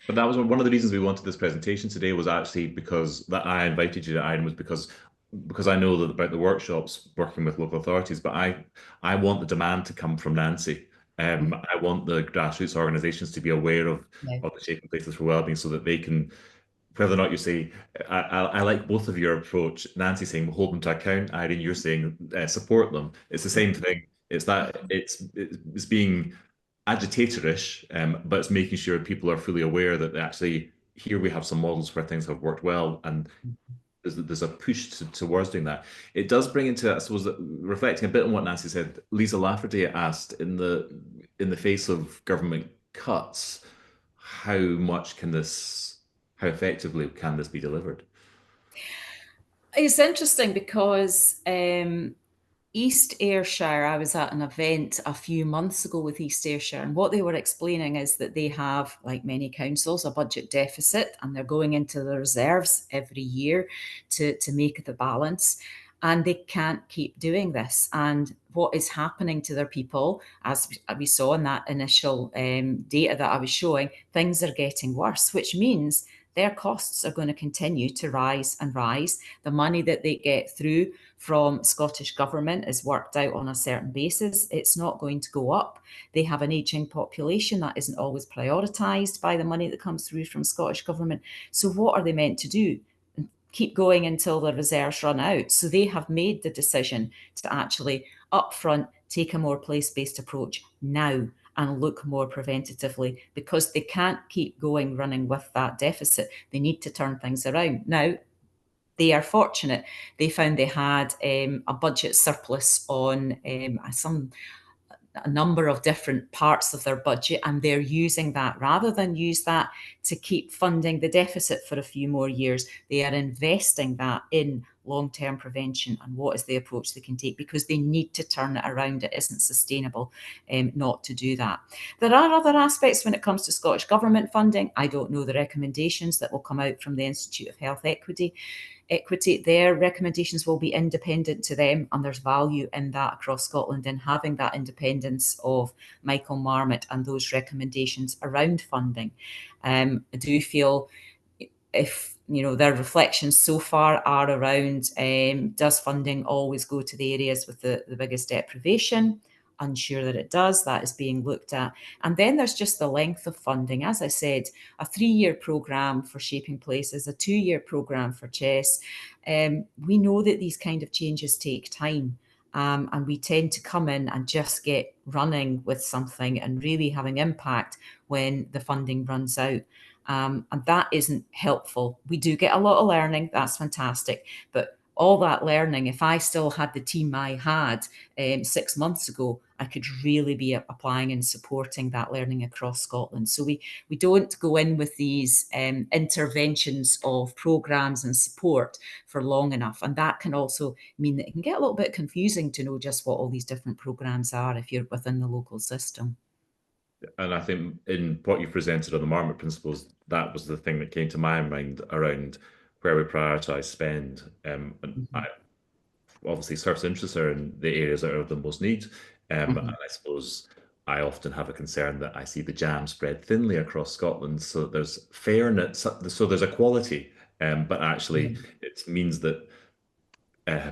A: But that was one of the reasons we wanted this presentation today, was actually because that I invited you to Iron, was because I know that about the workshops working with local authorities, but I want the demand to come from Nancy. I want the grassroots organisations to be aware of the shaping places for wellbeing, so that they can, whether or not you say, I like both of your approach. Nancy saying hold them to account, Irene, you're saying support them. It's the same thing. It's that it's being agitatorish, but it's making sure people are fully aware that actually here we have some models where things have worked well, and there's a push towards doing that. It does bring into, I suppose, reflecting a bit on what Nancy said. Lisa Lafferty asked, in the face of government cuts, how effectively can this be delivered?
H: It's interesting because East Ayrshire, I was at an event a few months ago with East Ayrshire, and what they were explaining is that they have, like many councils, a budget deficit, and they're going into the reserves every year to make the balance, and they can't keep doing this. And what is happening to their people, as we saw in that initial data that I was showing, things are getting worse, which means their costs are going to continue to rise and rise. The money that they get through from Scottish Government is worked out on a certain basis. It's not going to go up. They have an ageing population that isn't always prioritised by the money that comes through from Scottish Government. So what are they meant to do? Keep going until the reserves run out. So they have made the decision to actually upfront take a more place-based approach now and look more preventatively, because they can't keep running with that deficit. They need to turn things around. Now, they are fortunate. They found they had a budget surplus on a number of different parts of their budget, and they're using that. Rather than use that to keep funding the deficit for a few more years, they are investing that in long-term prevention and what is the approach they can take, because they need to turn it around. It isn't sustainable not to do that. There are other aspects when it comes to Scottish Government funding. I don't know the recommendations that will come out from the Institute of Health Equity. Their recommendations will be independent to them, and there's value in that across Scotland in having that independence of Michael Marmot and those recommendations around funding. I do feel if their reflections so far are around does funding always go to the areas with the biggest deprivation? Unsure that it does. That is being looked at. And then there's just the length of funding. As I said, a 3-year programme for Shaping Places, a 2-year programme for chess. We know that these kind of changes take time. And we tend to come in and just get running with something and really having impact when the funding runs out. And that isn't helpful. We do get a lot of learning. That's fantastic. But all that learning, if I still had the team I had 6 months ago, I could really be applying and supporting that learning across Scotland. So we don't go in with these interventions of programmes and support for long enough. And that can also mean that it can get a little bit confusing to know just what all these different programmes are if you're within the local system.
A: And I think in what you presented on the Marmot principles, that was the thing that came to my mind around where we prioritise spend. And I obviously service interests are in the areas that are of the most need. And I suppose I often have a concern that I see the jam spread thinly across Scotland, so that there's fairness, so there's equality, but actually it means that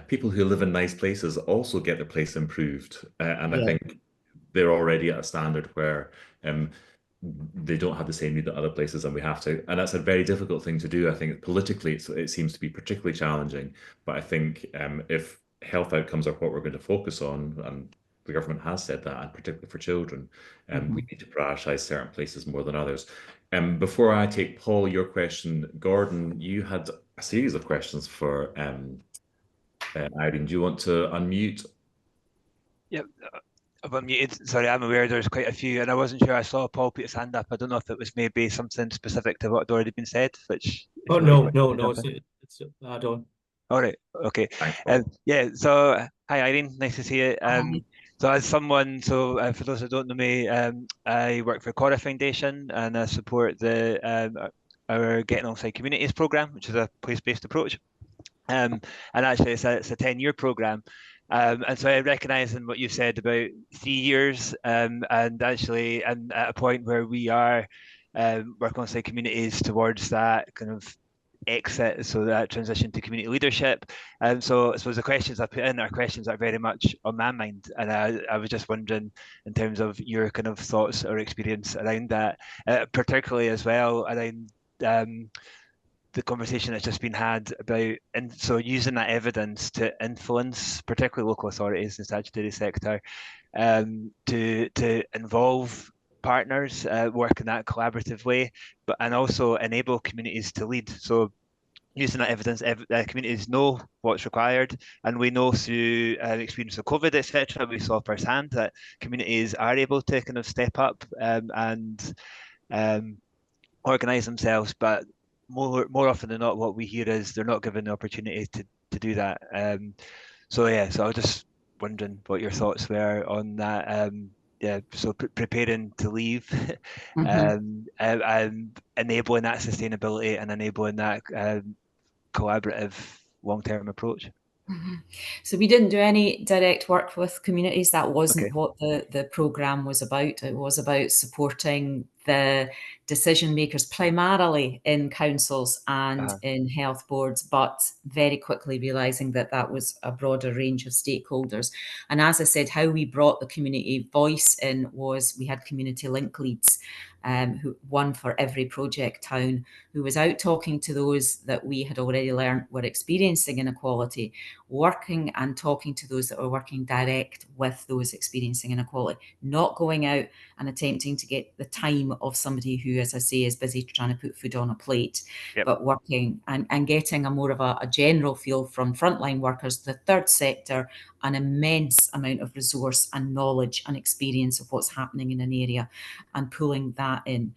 A: people who live in nice places also get their place improved. And I think they're already at a standard where they don't have the same need that other places, and we have to, and that's a very difficult thing to do. I think politically it seems to be particularly challenging, but I think if health outcomes are what we're going to focus on, and the government has said that, and particularly for children, we need to prioritise certain places more than others. Before I take Paul, your question, Gordon, you had a series of questions for Irene. Do you want to unmute?
K: Yep. I've unmuted. Sorry, I'm aware there's quite a few, and I wasn't sure I saw Paul put his hand up. I don't know if it was maybe something specific to what had already been said, which...
L: Oh, no, it's add-on.
K: All right, okay.
A: Thanks,
K: yeah, so hi Irene, nice to see you. So as someone, for those who don't know me, I work for Cora Foundation, and I support our Getting Alongside Communities programme, which is a place-based approach. And actually it's a 10-year programme. And so I recognise in what you said about 3 years, and actually, and at a point where we are working alongside communities towards that kind of exit, so that transition to community leadership. So I suppose the questions I put in are questions that are very much on my mind, and I was just wondering in terms of your kind of thoughts or experience around that, particularly as well around the conversation that's just been had about, and so using that evidence to influence particularly local authorities in the statutory sector, to involve partners, work in that collaborative way, and also enable communities to lead. So using that evidence, communities know what's required, and we know through the experience of COVID, etc., we saw firsthand that communities are able to kind of step up and organise themselves, but more often than not, what we hear is they're not given the opportunity to do that. So I was just wondering what your thoughts were on that. So preparing to leave, and enabling that sustainability and enabling that collaborative long-term approach.
H: So we didn't do any direct work with communities. That wasn't what the programme was about. It was about supporting the decision makers primarily in councils and in health boards, but very quickly realising that that was a broader range of stakeholders. And as I said, how we brought the community voice in was we had community link leads, one for every project town, who was out talking to those that we had already learned were experiencing inequality, working and talking to those that were working direct with those experiencing inequality, not going out and attempting to get the time of somebody who, as I say, is busy trying to put food on a plate, but working and getting a more of a general feel from frontline workers, the third sector, an immense amount of resource and knowledge and experience of what's happening in an area, and pulling that in.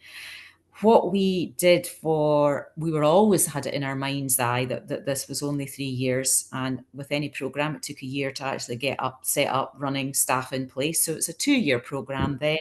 H: what we did we were always had it in our mind's eye that this was only 3 years, and with any program it took a year to actually get up, set up, running, staff in place. So it's a 2-year program then,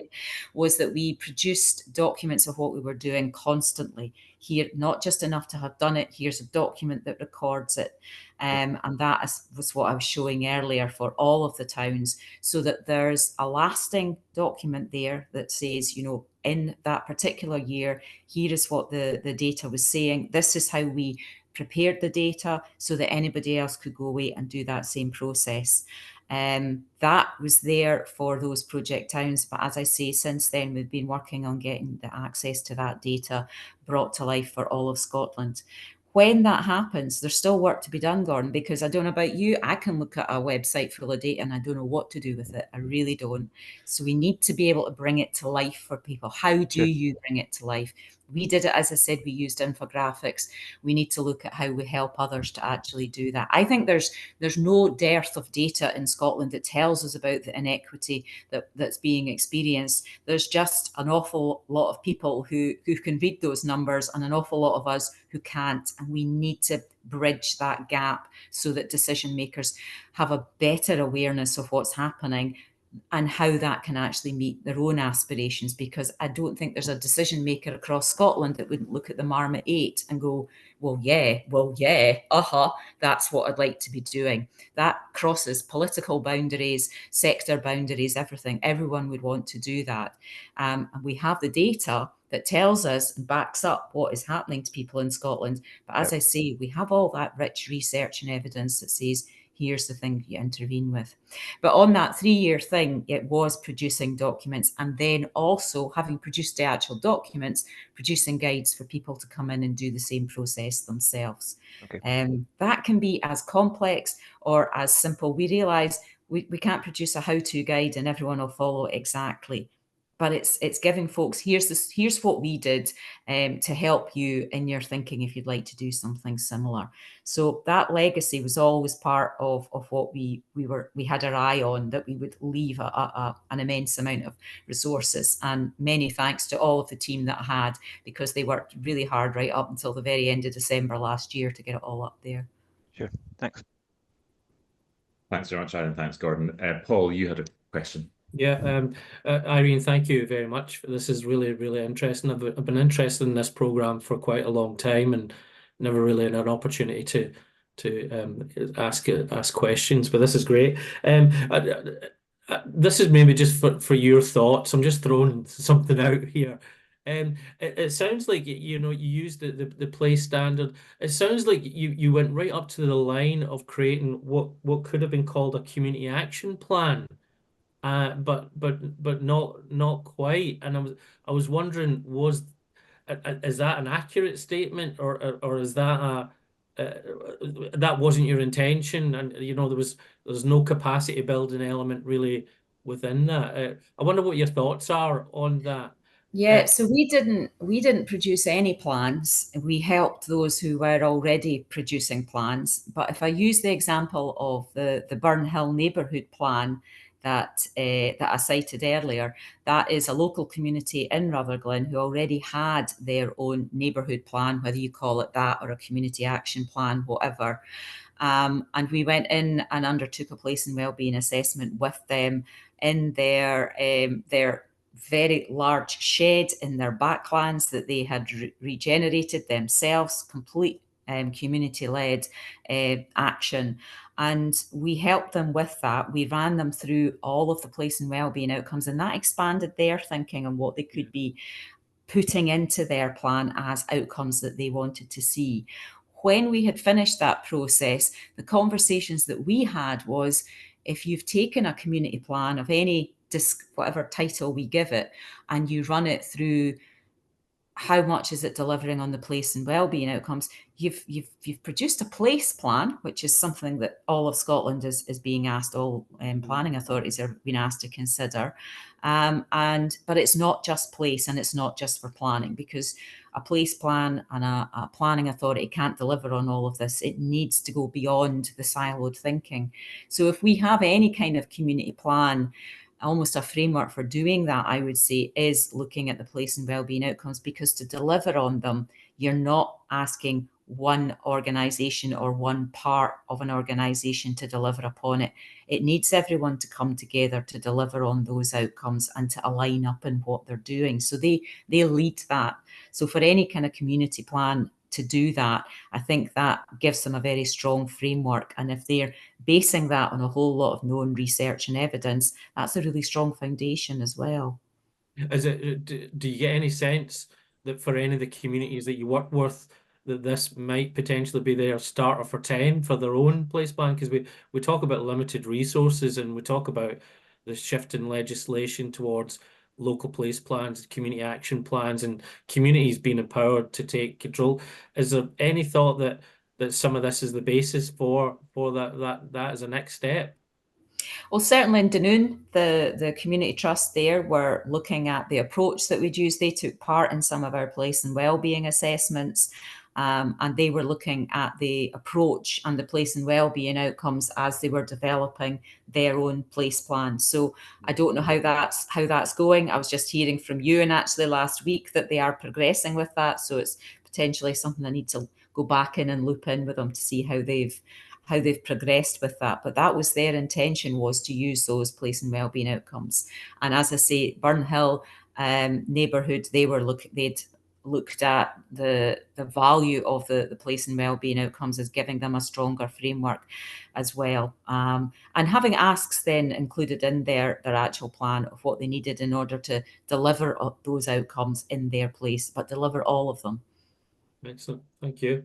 H: was that we produced documents of what we were doing constantly. Here, not just enough to have done it, here's a document that records it. And that was what I was showing earlier for all of the towns, so that there's a lasting document there that says, you know, in that particular year, here is what the data was saying. This is how we prepared the data so that anybody else could go away and do that same process. That was there for those project towns. But as I say, since then, we've been working on getting the access to that data brought to life for all of Scotland. When that happens, there's still work to be done, Gordon, because I don't know about you, I can look at a website full of data and I don't know what to do with it. I really don't. So we need to be able to bring it to life for people. How do you bring it to life? We did it, as I said, we used infographics. We need to look at how we help others to actually do that. I think there's no dearth of data in Scotland that tells us about the inequity that's being experienced. There's just an awful lot of people who can read those numbers and an awful lot of us who can't. And we need to bridge that gap so that decision makers have a better awareness of what's happening and how that can actually meet their own aspirations, because I don't think there's a decision maker across Scotland that wouldn't look at the Marmot 8 and go, well, yeah, that's what I'd like to be doing. That crosses political boundaries, sector boundaries, everything. Everyone would want to do that. And we have the data that tells us and backs up what is happening to people in Scotland. But as I say, we have all that rich research and evidence that says, here's the thing you intervene with. But on that 3-year thing, it was producing documents, and then also, having produced the actual documents, producing guides for people to come in and do the same process themselves. That can be as complex or as simple. We realise we can't produce a how-to guide and everyone will follow it exactly. But it's giving folks, here's what we did to help you in your thinking if you'd like to do something similar. So that legacy was always part of what we had our eye on, that we would leave an immense amount of resources. And many thanks to all of the team that I had, because they worked really hard right up until the very end of December last year to get it all up there.
K: Sure, thanks.
A: Thanks very much, Aaron. Thanks, Gordon. Paul, you had a question.
L: Yeah, Irene, thank you very much. This is really, really interesting. I've been interested in this program for quite a long time and never really had an opportunity to ask questions, but this is great. This is maybe just for your thoughts. I'm just throwing something out here. It sounds like you used the place standard. It sounds like you went right up to the line of creating what could have been called a community action plan. But not quite. And I was wondering, is that an accurate statement, or is that that wasn't your intention, and there's no capacity building element really within that? I wonder what your thoughts are on that.
H: Yeah, so we didn't produce any plans. We helped those who were already producing plans. But if I use the example of the Burn Hill neighbourhood plan that I cited earlier, that is a local community in Rutherglen who already had their own neighbourhood plan, whether you call it that or a community action plan, whatever. And we went in and undertook a place and wellbeing assessment with them in their very large shed in their backlands that they had regenerated themselves, complete community-led action. And we helped them with that. We ran them through all of the place and wellbeing outcomes, and that expanded their thinking on what they could be putting into their plan as outcomes that they wanted to see. When we had finished that process, the conversations that we had was, if you've taken a community plan of any whatever title we give it, and you run it through how much is it delivering on the place and wellbeing outcomes, you've produced a place plan, which is something that all of Scotland is being asked, all planning authorities are being asked to consider. But it's not just place, and it's not just for planning, because a place plan and a planning authority can't deliver on all of this. It needs to go beyond the siloed thinking. So if we have any kind of community plan, almost a framework for doing that, I would say, is looking at the place and wellbeing outcomes, because to deliver on them, you're not asking one organisation or one part of an organisation to deliver upon it. It needs everyone to come together to deliver on those outcomes and to align up in what they're doing. So they lead that. So for any kind of community plan to do that, I think that gives them a very strong framework. And if they're basing that on a whole lot of known research and evidence, that's a really strong foundation as well.
L: Do you get any sense that for any of the communities that you work with, that this might potentially be their starter for 10 for their own place plan? Because we talk about limited resources, and we talk about the shift in legislation towards local place plans, community action plans, and communities being empowered to take control. Is there any thought that some of this is the basis for that as a next step?
H: Well, certainly in Dunoon, the community trust there were looking at the approach that we'd use. They took part in some of our place and wellbeing assessments, and they were looking at the approach and the place and wellbeing outcomes as they were developing their own place plans. So I don't know how that's going. I was just hearing from Ewan actually last week that they are progressing with that. So it's potentially something I need to go back in and loop in with them to see how they've progressed with that. But that was their intention, was to use those place and wellbeing outcomes. And as I say, Burnhill neighbourhood, they'd looked at the value of the place and wellbeing outcomes as giving them a stronger framework as well. And having asks then included in their actual plan of what they needed in order to deliver those outcomes in their place, but deliver all of them.
L: Excellent. Thank you.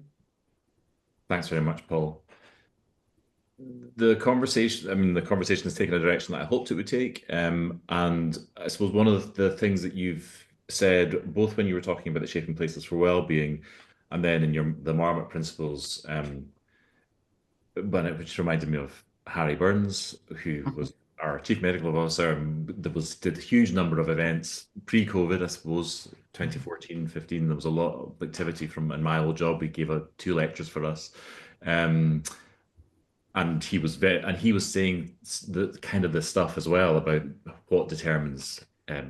A: Thanks very much, Paul. The conversation has taken a direction that I hoped it would take. And I suppose one of the things that you've said, both when you were talking about the shaping places for well-being and then in the Marmot principles, which reminded me of Harry Burns, who was our chief medical officer, did a huge number of events pre-COVID, I suppose, 2014, 15. There was a lot of activity in my old job. He gave 2 lectures for us. And he was saying the kind of the stuff as well about what determines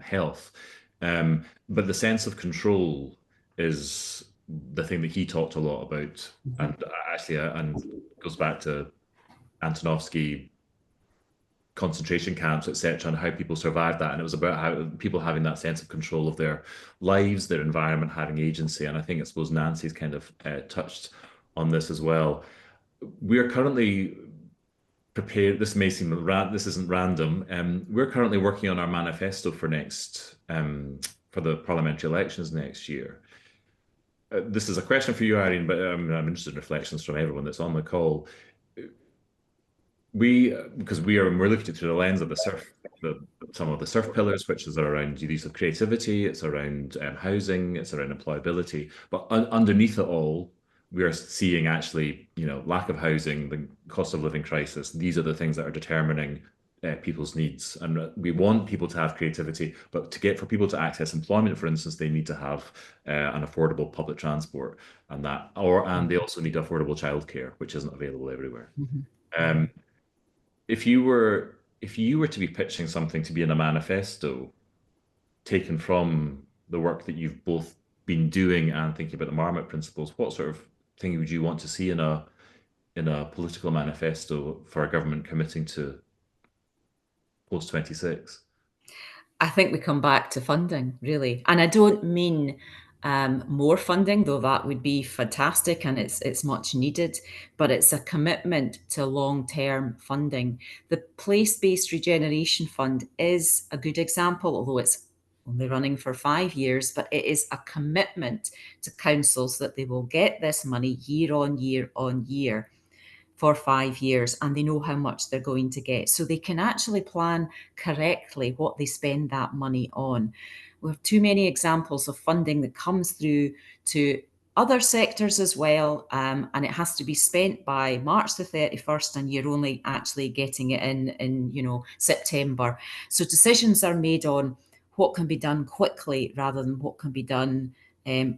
A: health. But the sense of control is the thing that he talked a lot about, and actually, and goes back to Antonovsky, concentration camps, etc., and how people survived that. And it was about how people having that sense of control of their lives, their environment, having agency. And I suppose Nancy's kind of touched on this as well. We are currently prepared. This may seem this isn't random. We're currently working on our manifesto for for the parliamentary elections next year. This is a question for you, Irene, but I'm interested in reflections from everyone that's on the call. We're looking at it through the lens of some of the SURF pillars, which is around the use of creativity, it's around housing, it's around employability. But underneath it all, we are seeing actually, lack of housing, the cost of living crisis. These are the things that are determining people's needs. And we want people to have creativity, but for people to access employment, for instance, they need to have an affordable public transport, and they also need affordable childcare, which isn't available everywhere. Mm-hmm. If you were to be pitching something to be in a manifesto, taken from the work that you've both been doing and thinking about the Marmot principles, what sort of thing would you want to see in a political manifesto for a government committing to post-26?
H: I think we come back to funding, really. And I don't mean more funding, though that would be fantastic and it's much needed, but it's a commitment to long-term funding. The Place-Based Regeneration Fund is a good example, although it's only running for 5 years, but it is a commitment to councils that they will get this money year on year on year for 5 years, and they know how much they're going to get. So they can actually plan correctly what they spend that money on. We have too many examples of funding that comes through to other sectors as well, and it has to be spent by March the 31st, and you're only actually getting it in September. So decisions are made on what can be done quickly rather than what can be done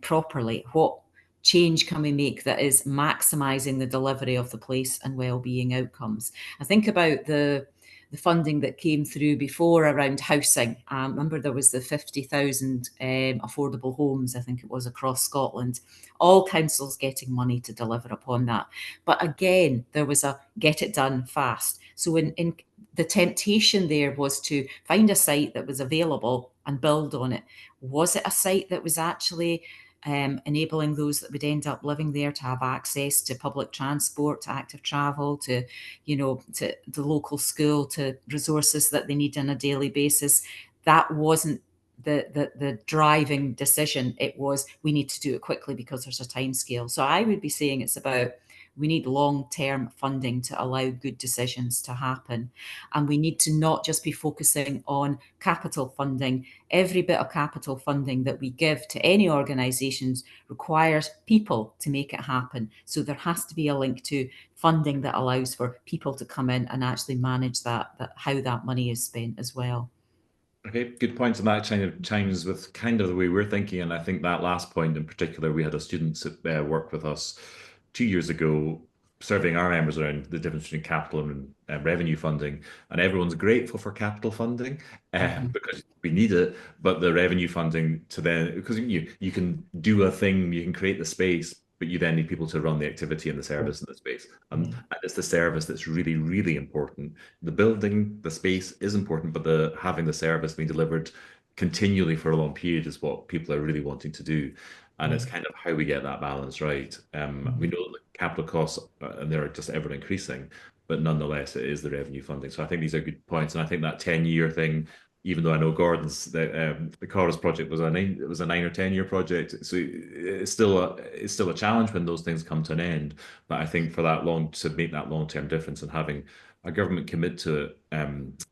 H: properly. What change can we make that is maximising the delivery of the place and wellbeing outcomes? I think about the the funding that came through before around housing. Remember, there was the 50,000 affordable homes, I think it was, across Scotland. All councils getting money to deliver upon that. But again, there was a get it done fast. So in the temptation there was to find a site that was available and build on it. Was it a site that was actually enabling those that would end up living there to have access to public transport, to active travel, to, you know, to the local school, to resources that they need on a daily basis? That wasn't the driving decision. It was, we need to do it quickly because there's a time scale. So I would be saying it's about, we need long-term funding to allow good decisions to happen. And we need to not just be focusing on capital funding. Every bit of capital funding that we give to any organisations requires people to make it happen. So there has to be a link to funding that allows for people to come in and actually manage that how that money is spent as well.
A: Okay, good points, and that kind of chimes with kind of the way we're thinking. And I think that last point in particular, we had a student work with us 2 years ago, surveying our members around the difference between capital and revenue funding, and everyone's grateful for capital funding because we need it, but the revenue funding to then, because you can do a thing, you can create the space, but you then need people to run the activity and the service in the space. And it's the service that's really, really important. The building, the space is important, but having the service being delivered continually for a long period is what people are really wanting to do. And it's kind of how we get that balance right. We know that capital costs, and they're just ever increasing, but nonetheless, it is the revenue funding. So I think these are good points. And I think that 10-year thing, even though I know Gordon's, the Cora's project was a 9 or 10-year project, so it's still a challenge when those things come to an end. But I think for that to make that long-term difference and having a government commit to it,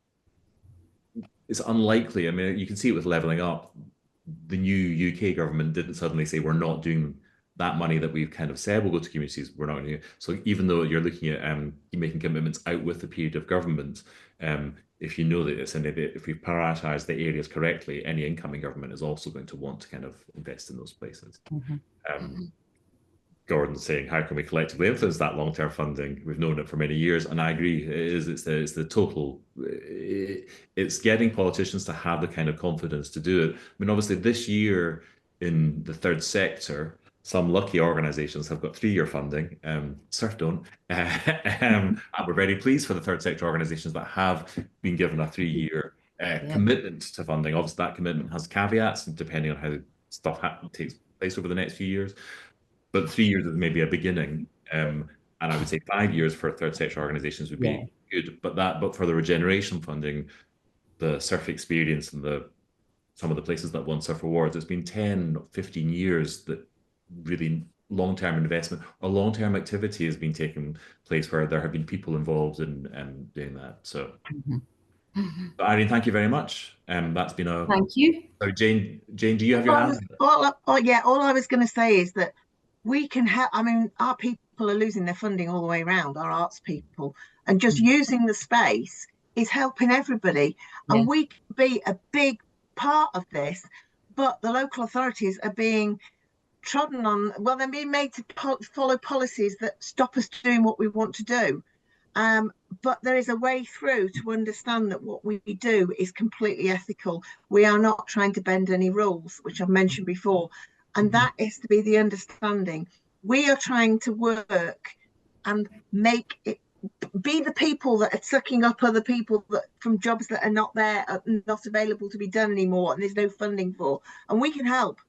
A: it's unlikely. I mean, you can see it with levelling up. The new UK government didn't suddenly say, we're not doing that money that we've kind of said will go to communities, we're not going to. So even though you're looking at making commitments out with the period of government, if you know that it's if we prioritize the areas correctly, any incoming government is also going to want to kind of invest in those places. Gordon's saying, how can we collectively influence that long-term funding? We've known it for many years, and I agree. It's the total. It's getting politicians to have the kind of confidence to do it. I mean, obviously, this year in the third sector, some lucky organisations have got 3-year funding. SURF don't, and we're very pleased for the third sector organisations that have been given a 3-year commitment to funding. Obviously, that commitment has caveats, depending on how stuff takes place over the next few years. But 3 years is maybe a beginning, and I would say 5 years for third sector organisations would be good. But for the regeneration funding, the SURF experience and some of the places that won SURF awards, it's been 10, 15 years that really long-term investment or long-term activity has been taking place where there have been people involved in doing that. So, Irene, thank you very much. That's been a
H: thank you.
A: Sorry, Jane, do you have your hand?
B: All I was going to say is that we can help. I mean, our people are losing their funding all the way around, our arts people, and just using the space is helping everybody. And we can be a big part of this, but the local authorities are being trodden on. Well, they're being made to follow policies that stop us doing what we want to do. But there is a way through to understand that what we do is completely ethical. We are not trying to bend any rules, which I've mentioned before. And that is to be the understanding. We are trying to work and make it be the people that are sucking up other people that from jobs that are not there, are not available to be done anymore, and there's no funding for. And we can help.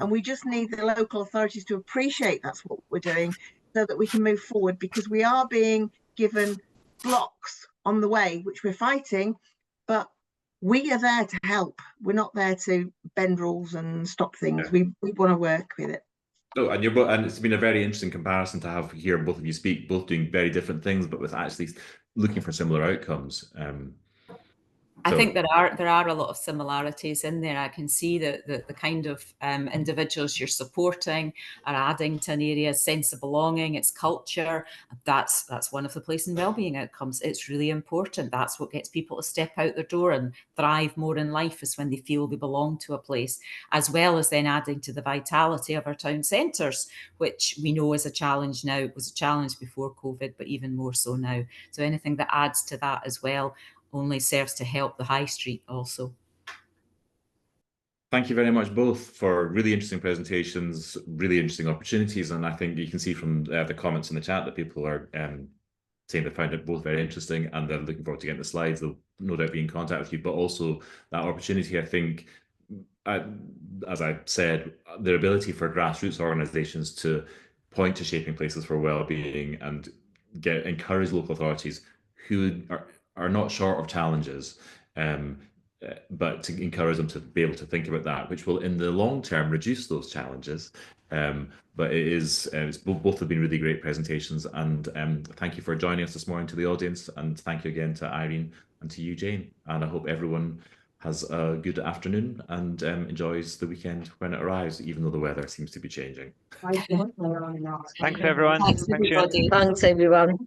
B: And we just need the local authorities to appreciate that's what we're doing so that we can move forward, because we are being given blocks on the way, which we're fighting, but we are there to help. We're not there to bend rules and stop things. We want to work with it.
A: Oh, and you're both, and it's been a very interesting comparison to have here both of you speak, both doing very different things, but with actually looking for similar outcomes.
H: I think there are a lot of similarities in there. I can see that the kind of individuals you're supporting are adding to an area's sense of belonging, its culture. That's one of the place and wellbeing outcomes. It's really important. That's what gets people to step out their door and thrive more in life, is when they feel they belong to a place, as well as then adding to the vitality of our town centres, which we know is a challenge now. It was a challenge before COVID, but even more so now. So anything that adds to that as well. only serves to help the high street also.
A: Thank you very much both for really interesting presentations, really interesting opportunities, and I think you can see from the comments in the chat that people are saying they found it both very interesting and they're looking forward to getting the slides. They'll no doubt be in contact with you, but also that opportunity, I think, as I said, the ability for grassroots organisations to point to shaping places for well-being and encourage local authorities who are not short of challenges, but to encourage them to be able to think about that, which will in the long term reduce those challenges. But it's both have been really great presentations, and thank you for joining us this morning to the audience, and thank you again to Irene and to you, Jane, and I hope everyone has a good afternoon and enjoys the weekend when it arrives, even though the weather seems to be changing.
K: Thanks everyone.
G: Thanks everybody. Thanks everyone.